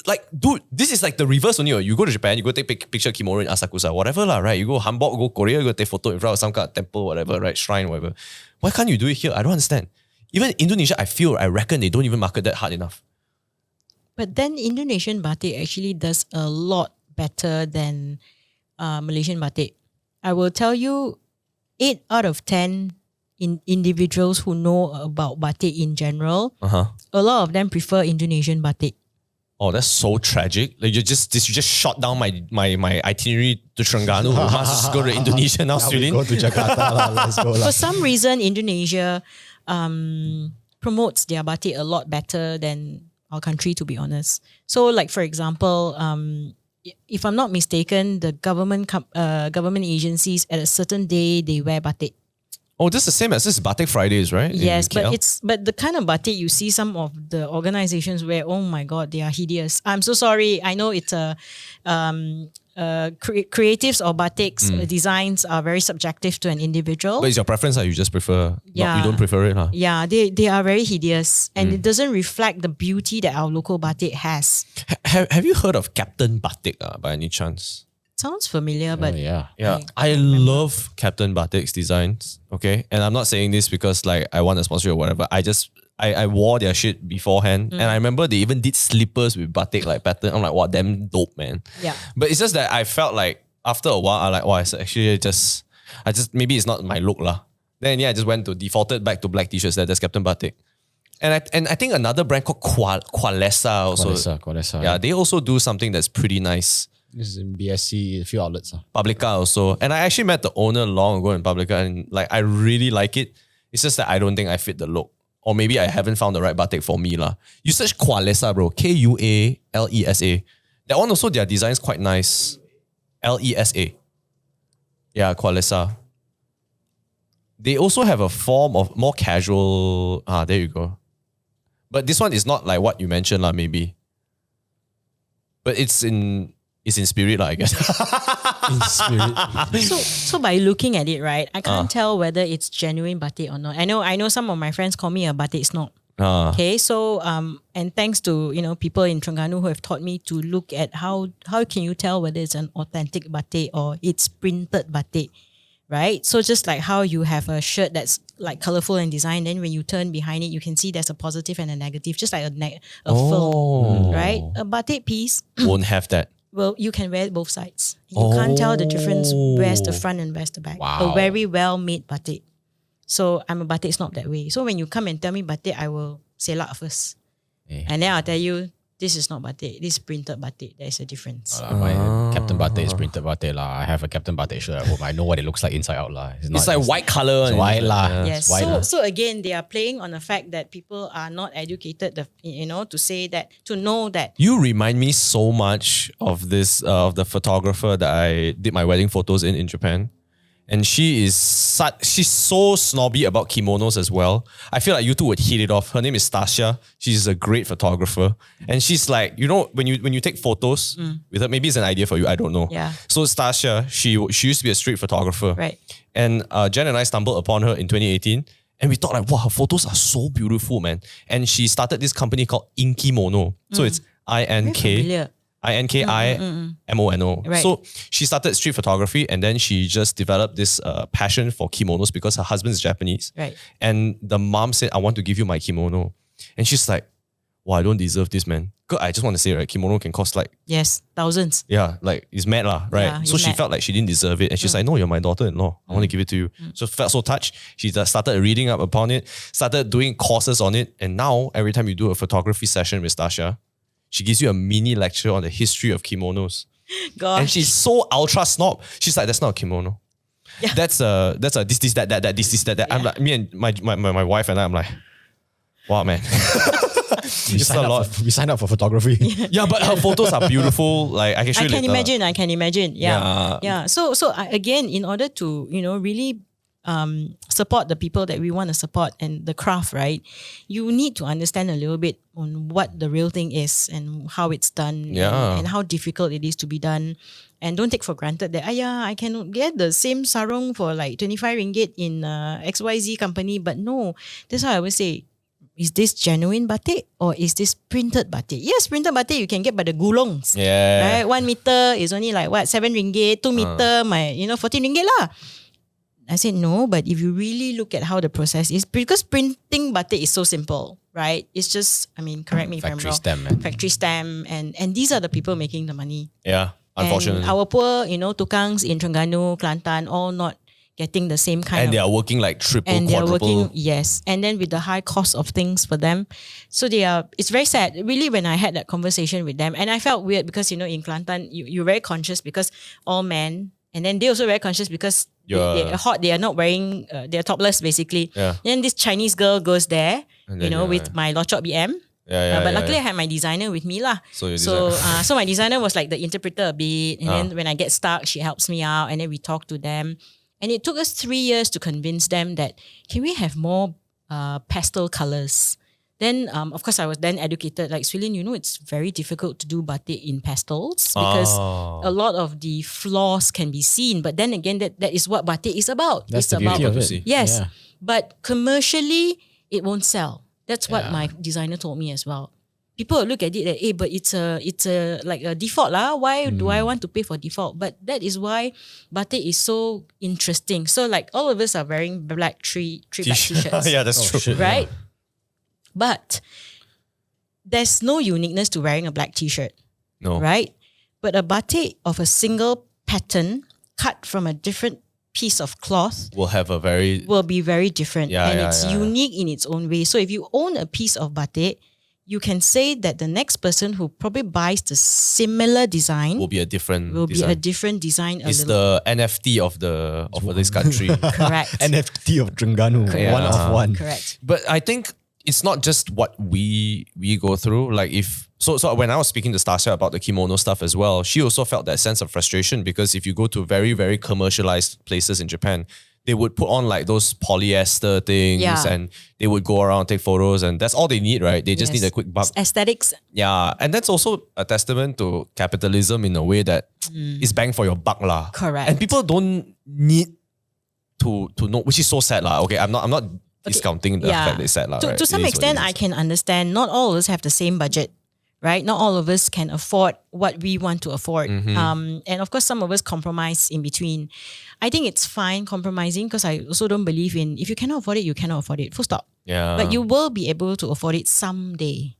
A: Like, dude, this is like the reverse only. You go to Japan, you go take picture kimono in Asakusa, whatever lah, right? You go Hanbok, go Korea, you go take photo in front of some kind of temple, whatever, right? Shrine, whatever. Why can't you do it here? I don't understand. Even Indonesia, I reckon they don't even market that hard enough.
B: But then Indonesian batik actually does a lot better than Malaysian batik. I will tell you, 8 out of 10 individuals who know about batik in general, a lot of them prefer Indonesian batik.
A: Oh, that's so tragic. Like you just shot down my itinerary to Terengganu. We must just go to Indonesia now, Swee Lyn.
C: Go to Jakarta lah. Let's go lah.
B: For some reason, Indonesia promotes their batik a lot better than our country, to be honest. So, like for example, if I'm not mistaken, the government agencies at a certain day they wear batik.
A: Oh, this is the same as this Batik Fridays, right?
B: Yes,
A: In KL?
B: but the kind of batik you see some of the organizations wear, oh my god, they are hideous. I'm so sorry. I know it's a creatives or batiks designs are very subjective to an individual.
A: But it's your preference, you just prefer.
B: Yeah.
A: You don't prefer it, huh?
B: Yeah, they are very hideous and it doesn't reflect the beauty that our local batik has.
A: Have you heard of Captain Batik by any chance?
B: Sounds familiar, but
C: Yeah.
A: Yeah, I love Captain Batik's designs. Okay, and I'm not saying this because like I want a sponsor or whatever. I wore their shit beforehand, and I remember they even did slippers with batik like pattern. I'm like, wow, damn dope, man.
B: Yeah.
A: But it's just that I felt like after a while, I like, wow, it's actually maybe it's not my look lah. Then yeah, I just defaulted back to black t-shirts. That's Captain Batik. And I think another brand called Qualesa also.
C: Qualesa.
A: Yeah, they also do something that's pretty nice.
C: This is in BSC, a few outlets.
A: Publica also. And I actually met the owner long ago in Publica and like I really like it. It's just that I don't think I fit the look. Or maybe I haven't found the right batik for me lah. You search Qualesa, bro. Kualesa. That one also, their design's quite nice. Lesa. Yeah, Qualesa. They also have a form of more casual. There you go. But this one is not like what you mentioned lah, maybe. But it's in spirit lah, I guess.
C: In spirit.
B: so by looking at it, right, I can't tell whether it's genuine batik or not. I know some of my friends call me a batik snob. Okay, so and thanks to people in Terengganu who have taught me to look at how can you tell whether it's an authentic batik or it's printed batik, right? So just like how you have a shirt that's like colorful and designed, then when you turn behind it, you can see there's a positive and a negative, just like a film, right? A batik piece.
A: Won't have that.
B: Well, you can wear both sides. You can't tell the difference where's the front and where's the back.
C: Wow.
B: A very well-made batik. So I'm a batik snob that way. So when you come and tell me batik, I will say lah first. And then I'll tell you, this is not batik. This is printed batik. There's a difference.
C: My Captain Batik is printed batik lah. I have a Captain Batik shirt at home. I know what it looks like inside out lah.
A: It's like white color.
C: It's white lah.
B: Yes.
C: It's white lah.
B: So again, they are playing on the fact that people are not educated, to know that.
A: You remind me so much of this, of the photographer that I did my wedding photos in Japan. And she's so snobby about kimonos as well. I feel like you two would hit it off. Her name is Stasia. She's a great photographer. And she's like, when you take photos with her, maybe it's an idea for you, I don't know.
B: Yeah.
A: So Stasia, she used to be a street photographer.
B: Right.
A: And Jen and I stumbled upon her in 2018. And we thought like, wow, her photos are so beautiful, man. And she started this company called Inkimono. So it's
B: Familiar.
A: INKIMONO.
B: Right.
A: So she started street photography and then she just developed this passion for kimonos because her husband is Japanese.
B: Right.
A: And the mom said, I want to give you my kimono. And she's like, wow, I don't deserve this, man. I just want to say, right, kimono can cost like,
B: Yes, thousands.
A: yeah, like it's mad lah, right?
B: Yeah,
A: So
B: it's
A: she
B: mad.
A: felt like she didn't deserve it. And she's like, no, you're my daughter-in-law. I want to give it to you. So felt so touched. She just started reading up upon it, started doing courses on it. And now every time you do a photography session with Stasia, she gives you a mini lecture on the history of kimonos.
B: Gosh.
A: And she's so ultra snob. She's like, that's not a kimono.
B: Yeah.
A: That's this, that. I'm like, me and my wife and I'm like, wow, man.
C: We
A: It's a lot.
C: we signed up for photography.
A: Yeah, but her photos are beautiful. Like I can show
B: I
A: you
B: can
A: later.
B: imagine. I can imagine. Yeah.
A: Yeah.
B: So again, in order to, really support the people that we want to support and the craft, right? You need to understand a little bit on what the real thing is and how it's done
A: Yeah.
B: and how difficult it is to be done. And don't take for granted that, I can get the same sarung for like 25 ringgit in XYZ company. But no, that's why I always say, is this genuine batik or is this printed batik? Yes, printed batik you can get by the gulongs.
A: Yeah.
B: Right? 1 meter is only like what, 7 ringgit, 2 meter, 14 ringgit lah. I said no, but if you really look at how the process is, because printing batik is so simple, right? It's just, correct me if I'm
C: Factory
B: wrong.
C: stamp, man.
B: Factory stamp, and these are the people making the money.
A: Yeah. Unfortunately.
B: And our poor, tukangs in Terengganu, Kelantan, all not getting the same kind
A: And
B: of.
A: they are working like triple,
B: And they are
A: quadruple.
B: working, yes. And then with the high cost of things for them. So it's very sad. Really, when I had that conversation with them, and I felt weird because, in Kelantan, you're very conscious because all men, and then they also very conscious because they're hot, they are not wearing, they're topless basically.
A: Yeah.
B: Then this Chinese girl goes there,
A: And then,
B: with my Lochop BM. But luckily I had my designer with me lah.
A: So
B: So my designer was like the interpreter a bit. And then when I get stuck, she helps me out and then we talk to them. And it took us 3 years to convince them that, can we have more pastel colors? Then, of course, I was then educated, like, Swee Lyn, it's very difficult to do batik in pastels because a lot of the flaws can be seen. But then again, that is what batik is about.
C: That's
B: It's
C: the beauty
B: about,
C: of
A: see.
C: it.
B: yes,
C: Yeah.
B: but commercially, it won't sell. That's what
C: Yeah.
B: my designer told me as well. People will look at it like, but it's a like a default lah. Why do I want to pay for default? But that is why batik is so interesting. So like all of us are wearing black three black t-shirts.
A: Yeah, that's true.
C: shit.
B: Right? But there's no uniqueness to wearing a black t-shirt,
A: No.
B: right? But a batik of a single pattern cut from a different piece of cloth
A: Will have a very
B: will be very different.
A: Yeah,
B: and
A: yeah,
B: it's
A: yeah.
B: unique in its own way. So if you own a piece of batik, you can say that the next person who probably buys the similar design
A: will be a different
B: will be
A: design.
B: a different design.
A: It's the NFT of this country.
B: correct.
C: NFT of Terengganu,
A: Yeah.
C: one of one.
B: Correct.
A: But I think it's not just what we go through. Like so when I was speaking to Stasia about the kimono stuff as well, she also felt that sense of frustration because if you go to very, very commercialized places in Japan, they would put on like those polyester things
B: Yeah.
A: and they would go around, take photos, and that's all they need, right? They just
B: Yes.
A: need a quick buck.
B: Aesthetics.
A: Yeah. And that's also a testament to capitalism in a way that is bang for your buck lah.
B: Correct.
A: And people don't need to know, which is so sad lah. Okay, I'm not discounting the fact that it's sad lah.
B: To,
A: right?
B: to
A: It
B: some
A: is what
B: extent,
A: it
B: I
A: is.
B: can understand. Not all of us have the same budget, right? Not all of us can afford what we want to afford.
A: Mm-hmm.
B: And of course, some of us compromise in between. I think it's fine compromising because I also don't believe in if you cannot afford it, you cannot afford it. Full stop.
A: Yeah.
B: But you will be able to afford it someday,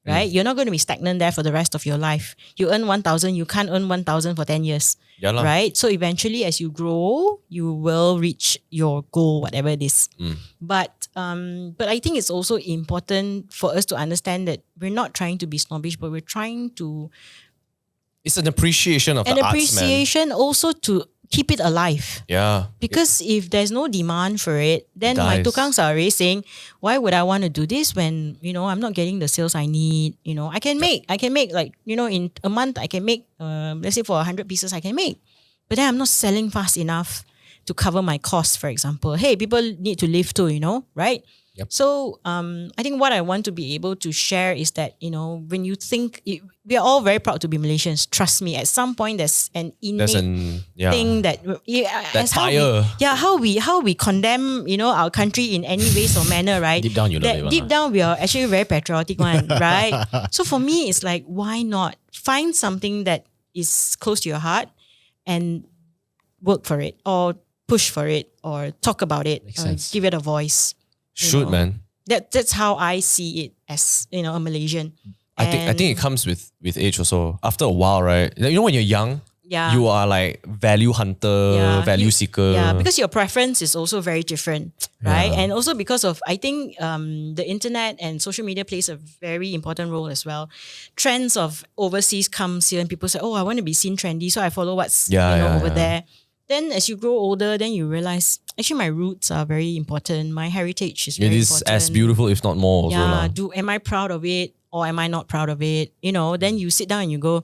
B: right? You're not going to be stagnant there for the rest of your life. You earn 1,000, you can't earn 1,000 for 10 years,
A: Yeah lah.
B: right? So eventually, as you grow, you will reach your goal, whatever it is. But I think it's also important for us to understand that we're not trying to be snobbish, but we're trying to
A: It's an appreciation of
B: an
A: the arts, man.
B: appreciation also to keep it alive.
A: Yeah.
B: Because if there's no demand for it, then my
A: dies.
B: tukangs are already saying, why would I want to do this when, I'm not getting the sales I need? I can make like, in a month, I can make, let's say for 100 pieces, I can make. But then I'm not selling fast enough to cover my costs, for example. Hey, people need to live too, right?
C: Yep.
B: So I think what I want to be able to share is that, when you think, we are all very proud to be Malaysians. Trust me, at some point there's an innate thing that as
A: fire.
B: how we condemn, our country in any ways or manner, right?
C: Deep down, you love it.
B: Deep down, we are actually very patriotic one, right? So for me, it's like, why not find something that is close to your heart and work for it, or push for it, or talk about it,
C: Makes
B: or
C: sense.
B: give it a voice.
A: Shoot, man.
B: That's how I see it as, a Malaysian.
A: I think it comes with age also. After a while, right? When you're young, you are like value hunter, value seeker.
B: Yeah, because your preference is also very different, right? And also because of, I think the internet and social media plays a very important role as well. Trends of overseas comes here and people say, oh, I want to be seen trendy, so I follow what's over there. Then as you grow older, then you realize, actually my roots are very important. My heritage is very
A: It is
B: important.
A: as beautiful, if not more also.
B: Am I proud of it or am I not proud of it? Then you sit down and you go,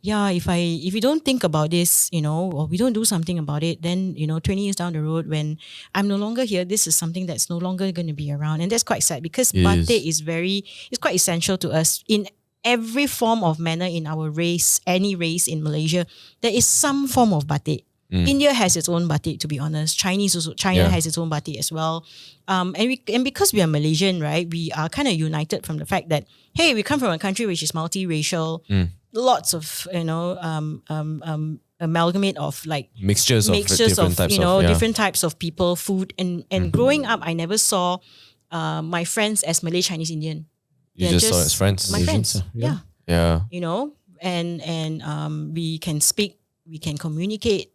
B: if we don't think about this, or we don't do something about it, then, 20 years down the road when I'm no longer here, this is something that's no longer going to be around. And that's quite sad because batik is quite essential to us in every form of manner in our race, any race in Malaysia. There is some form of batik. India has its own batik, to be honest. China has its own batik as well. And because we are Malaysian, right, we are kind of united from the fact that, hey, we come from a country which is multiracial, lots of, amalgamate of like
A: mixtures of different types of
B: different types of people, food. And growing up, I never saw my friends as Malay, Chinese, Indian.
A: You just saw as friends.
B: My friends. Yeah. And we can speak, we can communicate.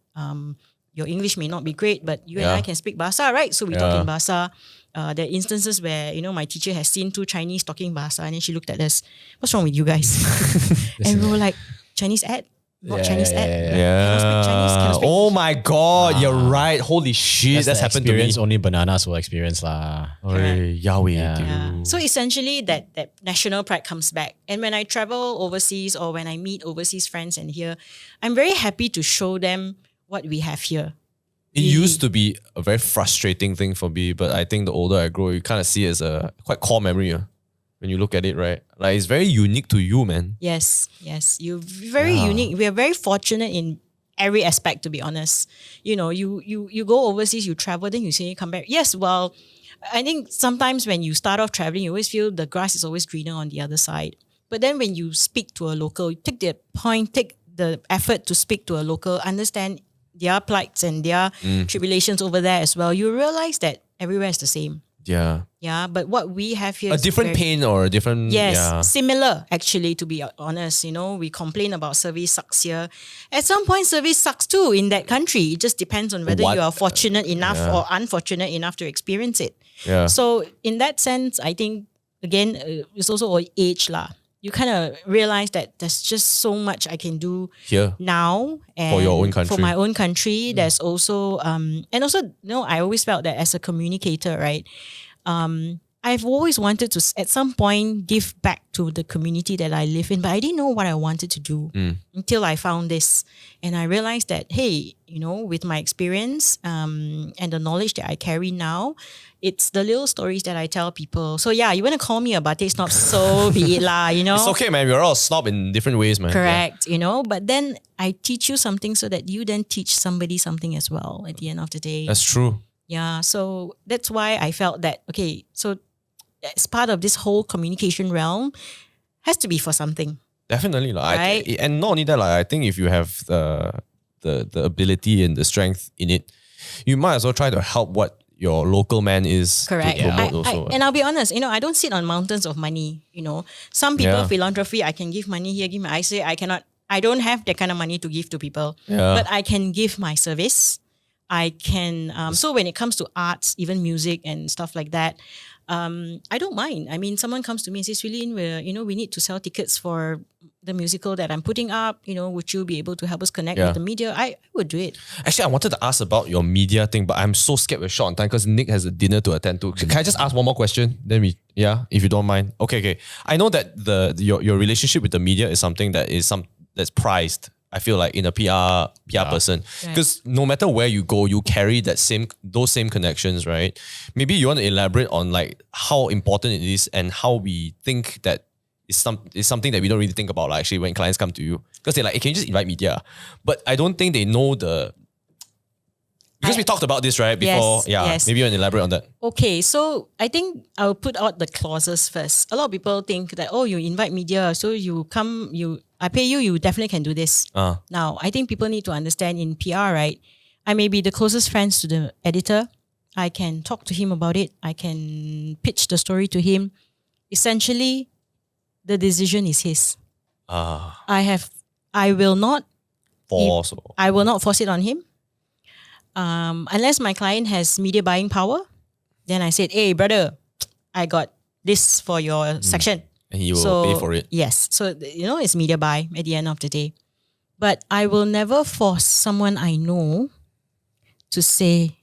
B: Your English may not be great, but you and I can speak Bahasa, right? So we talk in Bahasa. There are instances where, my teacher has seen two Chinese talking Bahasa and then she looked at us, what's wrong with you guys? And we were like, Chinese ad? Not Chinese ad? Cannot speak Chinese, cannot speak
A: Oh my God, you're right. Holy shit, that's happened to me.
C: Only bananas will experience lah.
A: Yahweh.
B: Yeah. So essentially that national pride comes back. And when I travel overseas or when I meet overseas friends and here, I'm very happy to show them what we have here.
A: It used to be a very frustrating thing for me, but I think the older I grow, you kind of see it as a quite core memory when you look at it, right? Like it's very unique to you, man.
B: Yes. You're very unique. We are very fortunate in every aspect, to be honest. You go overseas, you travel, then you say you come back. Yes, well, I think sometimes when you start off traveling, you always feel the grass is always greener on the other side. But then when you speak to a local, you take the effort to speak to a local, understand their plights and their tribulations over there as well, you realize that everywhere is the same.
A: Yeah.
B: Yeah, but what we have here
A: A
B: is
A: different pain or a different...
B: similar actually, to be honest. We complain about service sucks here. At some point, service sucks too in that country. It just depends on whether you are fortunate enough or unfortunate enough to experience it.
A: Yeah.
B: So in that sense, I think, again, it's also age lah. You kind of realize that there's just so much I can do
A: here
B: now and
A: for your own country.
B: For my own country. There's also and also I always felt that as a communicator, right? I've always wanted to at some point give back to the community that I live in, but I didn't know what I wanted to do until I found this, and I realized that hey, with my experience and the knowledge that I carry now, it's the little stories that I tell people. So yeah, you want to call me a batik snob, so be it lah,
A: It's okay, man. We're all snob in different ways, man.
B: Correct, but then I teach you something so that you then teach somebody something as well at the end of the day.
A: That's true.
B: Yeah, so that's why I felt that, okay, so as part of this whole communication realm, has to be for something.
A: Definitely.
B: Right?
A: And not only that, I think if you have the ability and the strength in it, you might as well try to help what your local man is.
B: Correct.
A: To promote also.
B: And I'll be honest, I don't sit on mountains of money. Some people, philanthropy, I can give money here, I say I cannot, I don't have that kind of money to give to people, but I can give my service. I can, so when it comes to arts, even music and stuff like that, I don't mind. I mean, someone comes to me and says, Swee Lyn, we need to sell tickets for the musical that I'm putting up. Would you be able to help us connect with the media? I would do it.
A: Actually, I wanted to ask about your media thing, but I'm so scared we're short on time because Nick has a dinner to attend to. Can I just ask one more question? Then if you don't mind. Okay. I know that your relationship with the media is something that's prized I feel like in a PR person, because no matter where you go, you carry those same connections, right? Maybe you want to elaborate on like how important it is and how we think that is something that we don't really think about like, actually when clients come to you, because they're like, hey, can you just invite media? But I don't think they know because we talked about this right before.
B: Yes.
A: Maybe you want to elaborate on that.
B: Okay, so I think I'll put out the clauses first. A lot of people think that, oh, you invite media, so you come, I pay you, you definitely can do this. Now, I think people need to understand in PR, right? I may be the closest friends to the editor. I can talk to him about it. I can pitch the story to him. Essentially, the decision is his. I will not force it on him. Unless my client has media buying power, then I said, hey, brother, I got this for your section.
A: And he will pay for it.
B: Yes. So, it's media buy at the end of the day. But I will never force someone I know to say,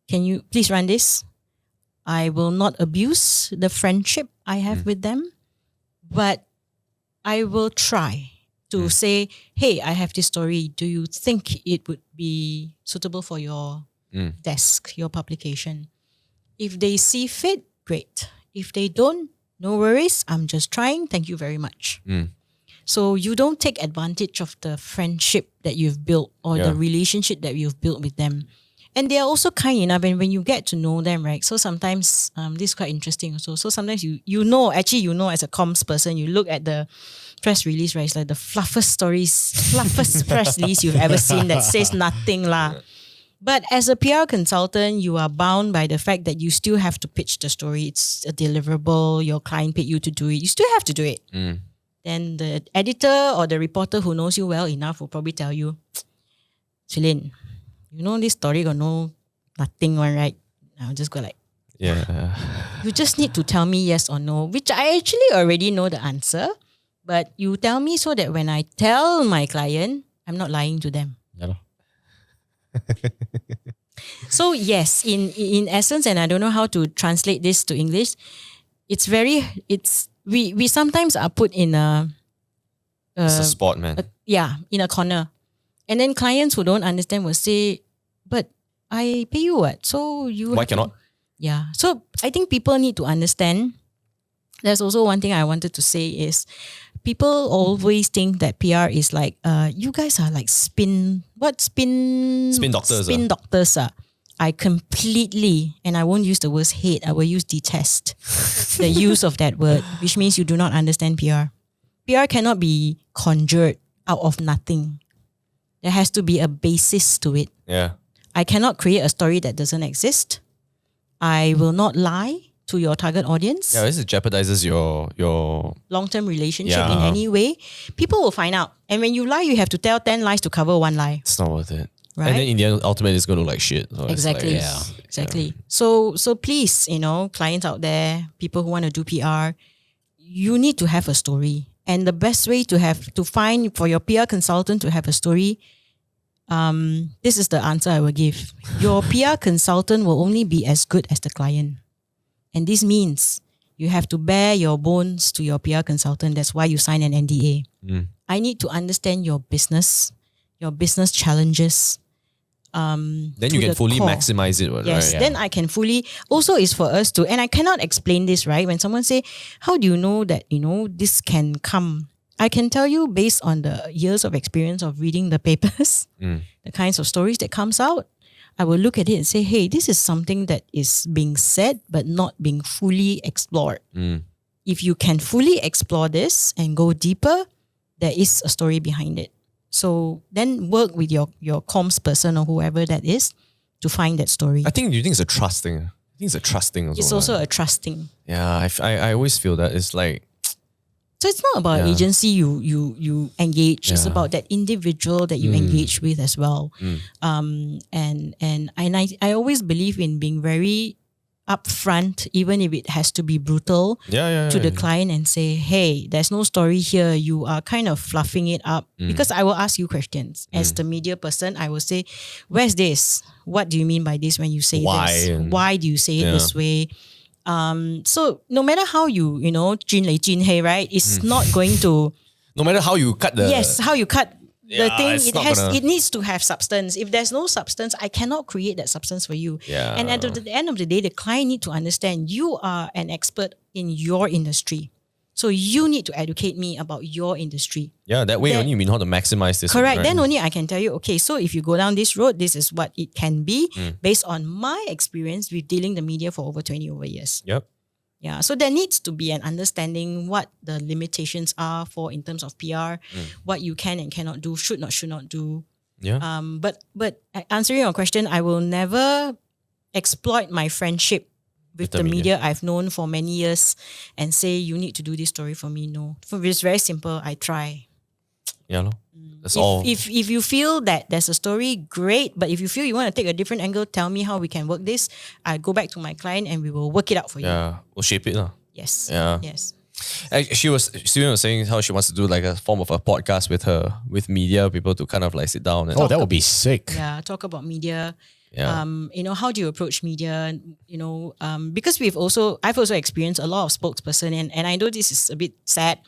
B: can you please run this? I will not abuse the friendship I have with them, but I will try to say, hey, I have this story. Do you think it would be suitable for your desk, your publication? If they see fit, great. If they don't, no worries. I'm just trying. Thank you very much. So you don't take advantage of the friendship that you've built or the relationship that you've built with them. And they're also kind enough, and when you get to know them, right? So sometimes, this is quite interesting also. So sometimes you know as a comms person, you look at the press release, right? It's like the fluffiest press release you've ever seen that says nothing lah. But as a PR consultant, you are bound by the fact that you still have to pitch the story. It's a deliverable. Your client paid you to do it. You still have to do it. Then the editor or the reporter who knows you well enough will probably tell you, Swee Lyn, this story got nothing one, right? I'll just go like, you just need to tell me yes or no, which I actually already know the answer. But you tell me so that when I tell my client, I'm not lying to them. So yes, in essence, and I don't know how to translate this to English, we sometimes are put in
A: it's a spot, man.
B: In a corner. And then clients who don't understand will say, but I pay you what? So you
A: Why cannot?
B: Yeah. So I think people need to understand. There's also one thing I wanted to say is people always think that PR is like, you guys are like spin doctors. Spin doctors. I completely, and I won't use the word hate, I will use detest the use of that word, which means you do not understand PR. PR cannot be conjured out of nothing. There has to be a basis to it.
A: Yeah.
B: I cannot create a story that doesn't exist. I will not lie to your target audience.
A: Yeah, this jeopardizes your
B: long-term relationship in any way. People will find out. And when you lie, you have to tell 10 lies to cover one lie.
A: It's not worth it.
B: Right?
A: And then in the end, ultimately, it's going to look like shit. So
B: exactly. Exactly. So please, clients out there, people who want to do PR, you need to have a story. And the best way to find for your PR consultant to have a story, this is the answer I will give. Your PR consultant will only be as good as the client. And this means you have to bear your bones to your PR consultant. That's why you sign an NDA. I need to understand your business challenges.
A: Then you can fully maximize it, right?
B: Yes, then I can fully. Also, is for us to, and I cannot explain this, right? When someone say, "How do you know that this can come?" I can tell you based on the years of experience of reading the papers, the kinds of stories that comes out. I will look at it and say, "Hey, this is something that is being said but not being fully explored." If you can fully explore this and go deeper, there is a story behind it. So then work with your comms person or whoever that is to find that story.
A: Do you think it's a trust thing? I think it's a trust thing also.
B: It's also a trust thing.
A: Yeah, I always feel that it's like.
B: So it's not about agency you engage. It's about that individual that you engage with as well. And I always believe in being very upfront, even if it has to be brutal, to the client and say, hey, there's no story here. You are kind of fluffing it up. Because I will ask you questions. As the media person, I will say, where's this? What do you mean by this when you say this? Why do you say it this way? So no matter how you, jin lei jin hey, right? It's not going to...
A: No matter how you cut the...
B: Yes, how you cut the thing,
A: it's not gonna-
B: it needs to have substance. If there's no substance, I cannot create that substance for you.
A: Yeah.
B: And at the end of the day, the client need to understand you are an expert in your industry. So you need to educate me about your industry.
A: Yeah, that way
B: That-
A: only you know how to maximize this.
B: Correct.
A: right?
B: Then only I can tell you, okay, so if you go down this road, this is what it can be based on my experience with dealing the media for over 20 years.
A: Yep.
B: Yeah. So there needs to be an understanding what the limitations are for in terms of PR, what you can and cannot do, should not do.
A: Yeah.
B: But answering your question, I will never exploit my friendship with the media I've known for many years and say you need to do this story for me. No. It's very simple. I try.
A: Yeah. No. That's all.
B: If you feel that there's a story, great. But if you feel you want to take a different angle, tell me how we can work this. I go back to my client and we will work it out for you.
A: Yeah. We'll shape it.
B: Yes.
A: Yeah.
B: Yes.
A: Swee Lyn was saying how she wants to do like a form of a podcast with media people to kind of like sit down and
C: Oh, that would be sick.
B: Yeah. Talk about media.
A: Yeah.
B: How do you approach media? Because I've also experienced a lot of spokesperson and I know this is a bit sad.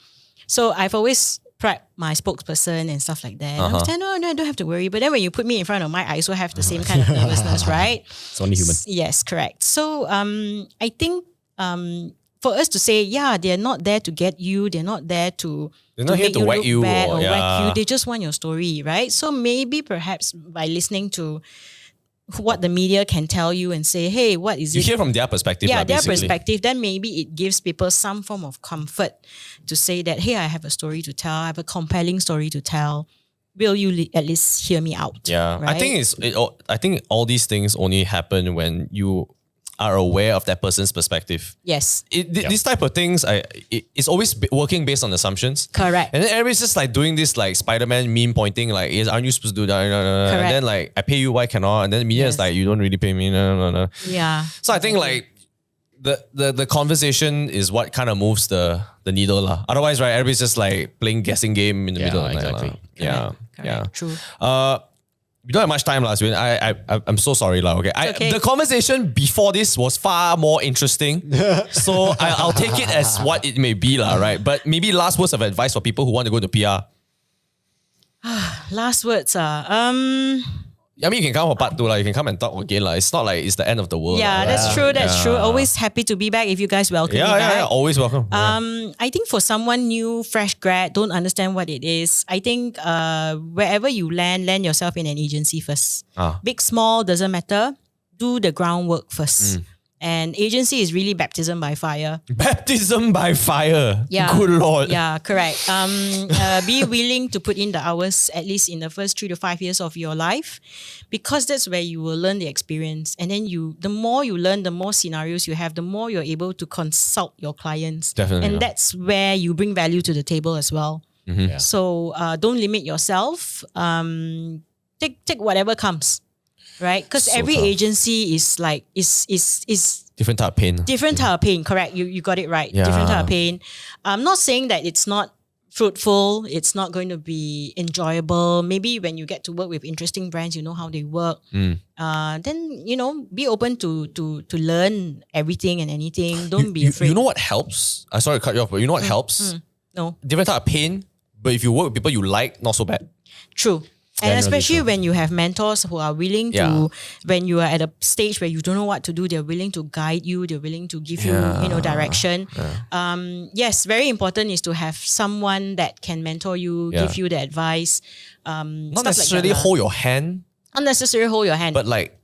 B: So I've always prepped my spokesperson and stuff like that. I was saying, no, I don't have to worry. But then when you put me in front of I also have the same kind of nervousness, right?
C: It's only human.
B: Yes, correct. So I think for us to say, yeah, they're not there to get you, they're not there to
A: They're not here
B: make
A: to whack
B: look
A: you
B: bad
A: or-
B: or whack
A: yeah.
B: you. They just want your story, right? So maybe perhaps by listening to what the media can tell you and say, hey, what is
A: you
B: it?
A: hear from their perspective.
B: Yeah,
A: lah,
B: their
A: basically.
B: perspective, then maybe it gives people some form of comfort to say that, hey, I have a story to tell, I have a compelling story to tell. Will you at least hear me out?
A: Yeah.
B: right?
A: I think all these things only happen when you are aware of that person's perspective.
B: Yes,
A: These type of things, it's always working based on assumptions.
B: correct.
A: And then everybody's just like doing this like Spider-Man meme pointing like, yes, aren't you supposed to do that? And
B: Correct.
A: then like, I pay you, why cannot? And then the media is
B: Yes.
A: like, you don't really pay me. No.
B: Yeah.
A: So I think like the conversation is what kind of moves the needle lah. Otherwise, right, everybody's just like playing guessing game in the
C: Yeah,
A: middle of the night.
C: exactly.
A: lah. Yeah.
B: Correct.
A: Yeah.
B: True.
A: We don't have much time last week. I'm so sorry lah. Okay.
B: okay.
A: The conversation before this was far more interesting. So I'll take it as what it may be lah, right? But maybe last words of advice for people who want to go to PR.
B: Last words.
A: I mean, you can come for part two lah. You can come and talk again lah. It's not like it's the end of the world.
B: Yeah,
A: lah,
B: that's
A: right?
B: true. That's true.
A: Yeah.
B: Always happy to be back if you guys welcome me back.
A: Yeah. Always welcome. Yeah.
B: I think for someone new, fresh grad, don't understand what it is. I think wherever you land yourself in an agency first. Big, small, doesn't matter. Do the groundwork first. And agency is really baptism by fire.
A: Baptism by fire.
B: Yeah.
A: Good Lord.
B: Yeah, correct. Be willing to put in the hours at least in the first 3 to 5 years of your life, because that's where you will learn the experience. And then the more you learn, the more scenarios you have, the more you're able to consult your clients.
A: Definitely,
B: And
A: yeah.
B: that's where you bring value to the table as well.
C: Yeah.
B: So don't limit yourself. Take whatever comes. Right? Because
A: So
B: every
A: tough.
B: agency is like is
A: Different type of pain.
B: different type of pain. Correct. You got it right.
A: Yeah.
B: Different type of pain. I'm not saying that it's not fruitful. It's not going to be enjoyable. Maybe when you get to work with interesting brands, you know how they work. Then be open to learn everything and anything. Don't be afraid.
A: You know what helps? I sorry to cut you off, but you know what helps?
B: No,
A: Different type of pain, but if you work with people you like, not so bad.
B: true. And
C: Generally
B: especially
C: true.
B: when you have mentors who are willing
A: Yeah.
B: to, when you are at a stage where you don't know what to do, they're willing to guide you. They're willing to give you, direction. Yes, very important is to have someone that can mentor you,
A: Yeah.
B: give you the advice.
A: Not necessarily hold your hand,
B: Not necessarily hold your hand.
A: but like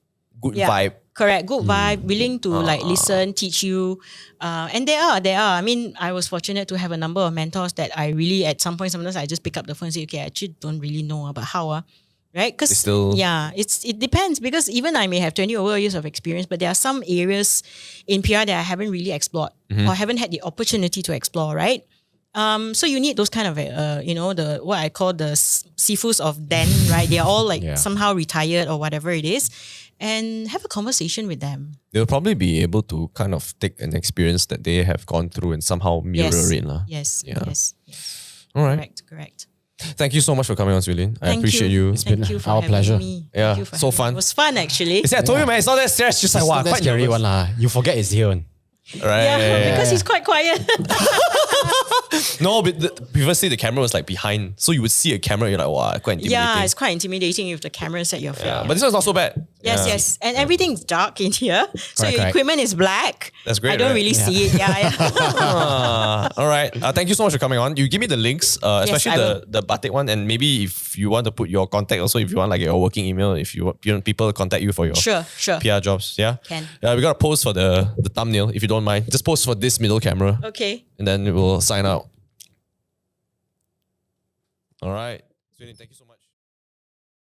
A: good
B: Yeah.
A: vibe.
B: Correct. Good vibe, willing to like listen, teach you. And there are. I mean, I was fortunate to have a number of mentors that I really, at some point, sometimes I just pick up the phone and say, okay, I actually don't really know about how, right? Because
A: It's still-
B: it depends, because even I may have 20 over years of experience, but there are some areas in PR that I haven't really explored or haven't had the opportunity to explore, right? So you need those kind of, the what I call the sifus of den, right? They are all like
C: Yeah.
B: somehow retired or whatever it is, and have a conversation with them.
A: They'll probably be able to kind of take an experience that they have gone through and somehow mirror it. lah.
B: Yes.
A: Yeah.
B: Yes.
A: All right.
B: Correct.
A: Thank you so much for coming on, Swee Lyn. I
B: Thank
A: appreciate you.
B: Thank
C: been
B: you for
C: our
B: having
C: pleasure.
B: me.
A: Yeah,
B: Thank you for
A: so
B: having
A: fun.
B: me. It was fun actually.
A: I told you, man, it's not that serious. Just like, wow,
C: That's
A: quite
C: scary
A: nervous.
C: one lah. You forget it's here.
A: Right.
B: Yeah, because he's quite quiet.
A: No, but previously the camera was like behind. So you would see a camera, you're like, wow, quite intimidating.
B: Yeah, it's quite intimidating if the camera's at your face.
A: Yeah, but this one's not so bad.
B: Yes,
A: Yeah.
B: yes. And everything's dark in here. So your
C: correct.
B: equipment is black.
A: That's great,
B: I don't
A: right?
B: really see it. Yeah, yeah.
A: All right. Thank you so much for coming on. You give me the links, especially
B: I will.
A: the batik one, and maybe if you want to put your contact also, if you want like your working email, if you want people to contact you for your
B: Sure.
A: PR jobs. Yeah.
B: Can.
A: We got to post for the thumbnail if you don't mind. Just post for this middle camera,
B: Okay.
A: and then we'll sign out. All right. Swee Lyn, thank you so much.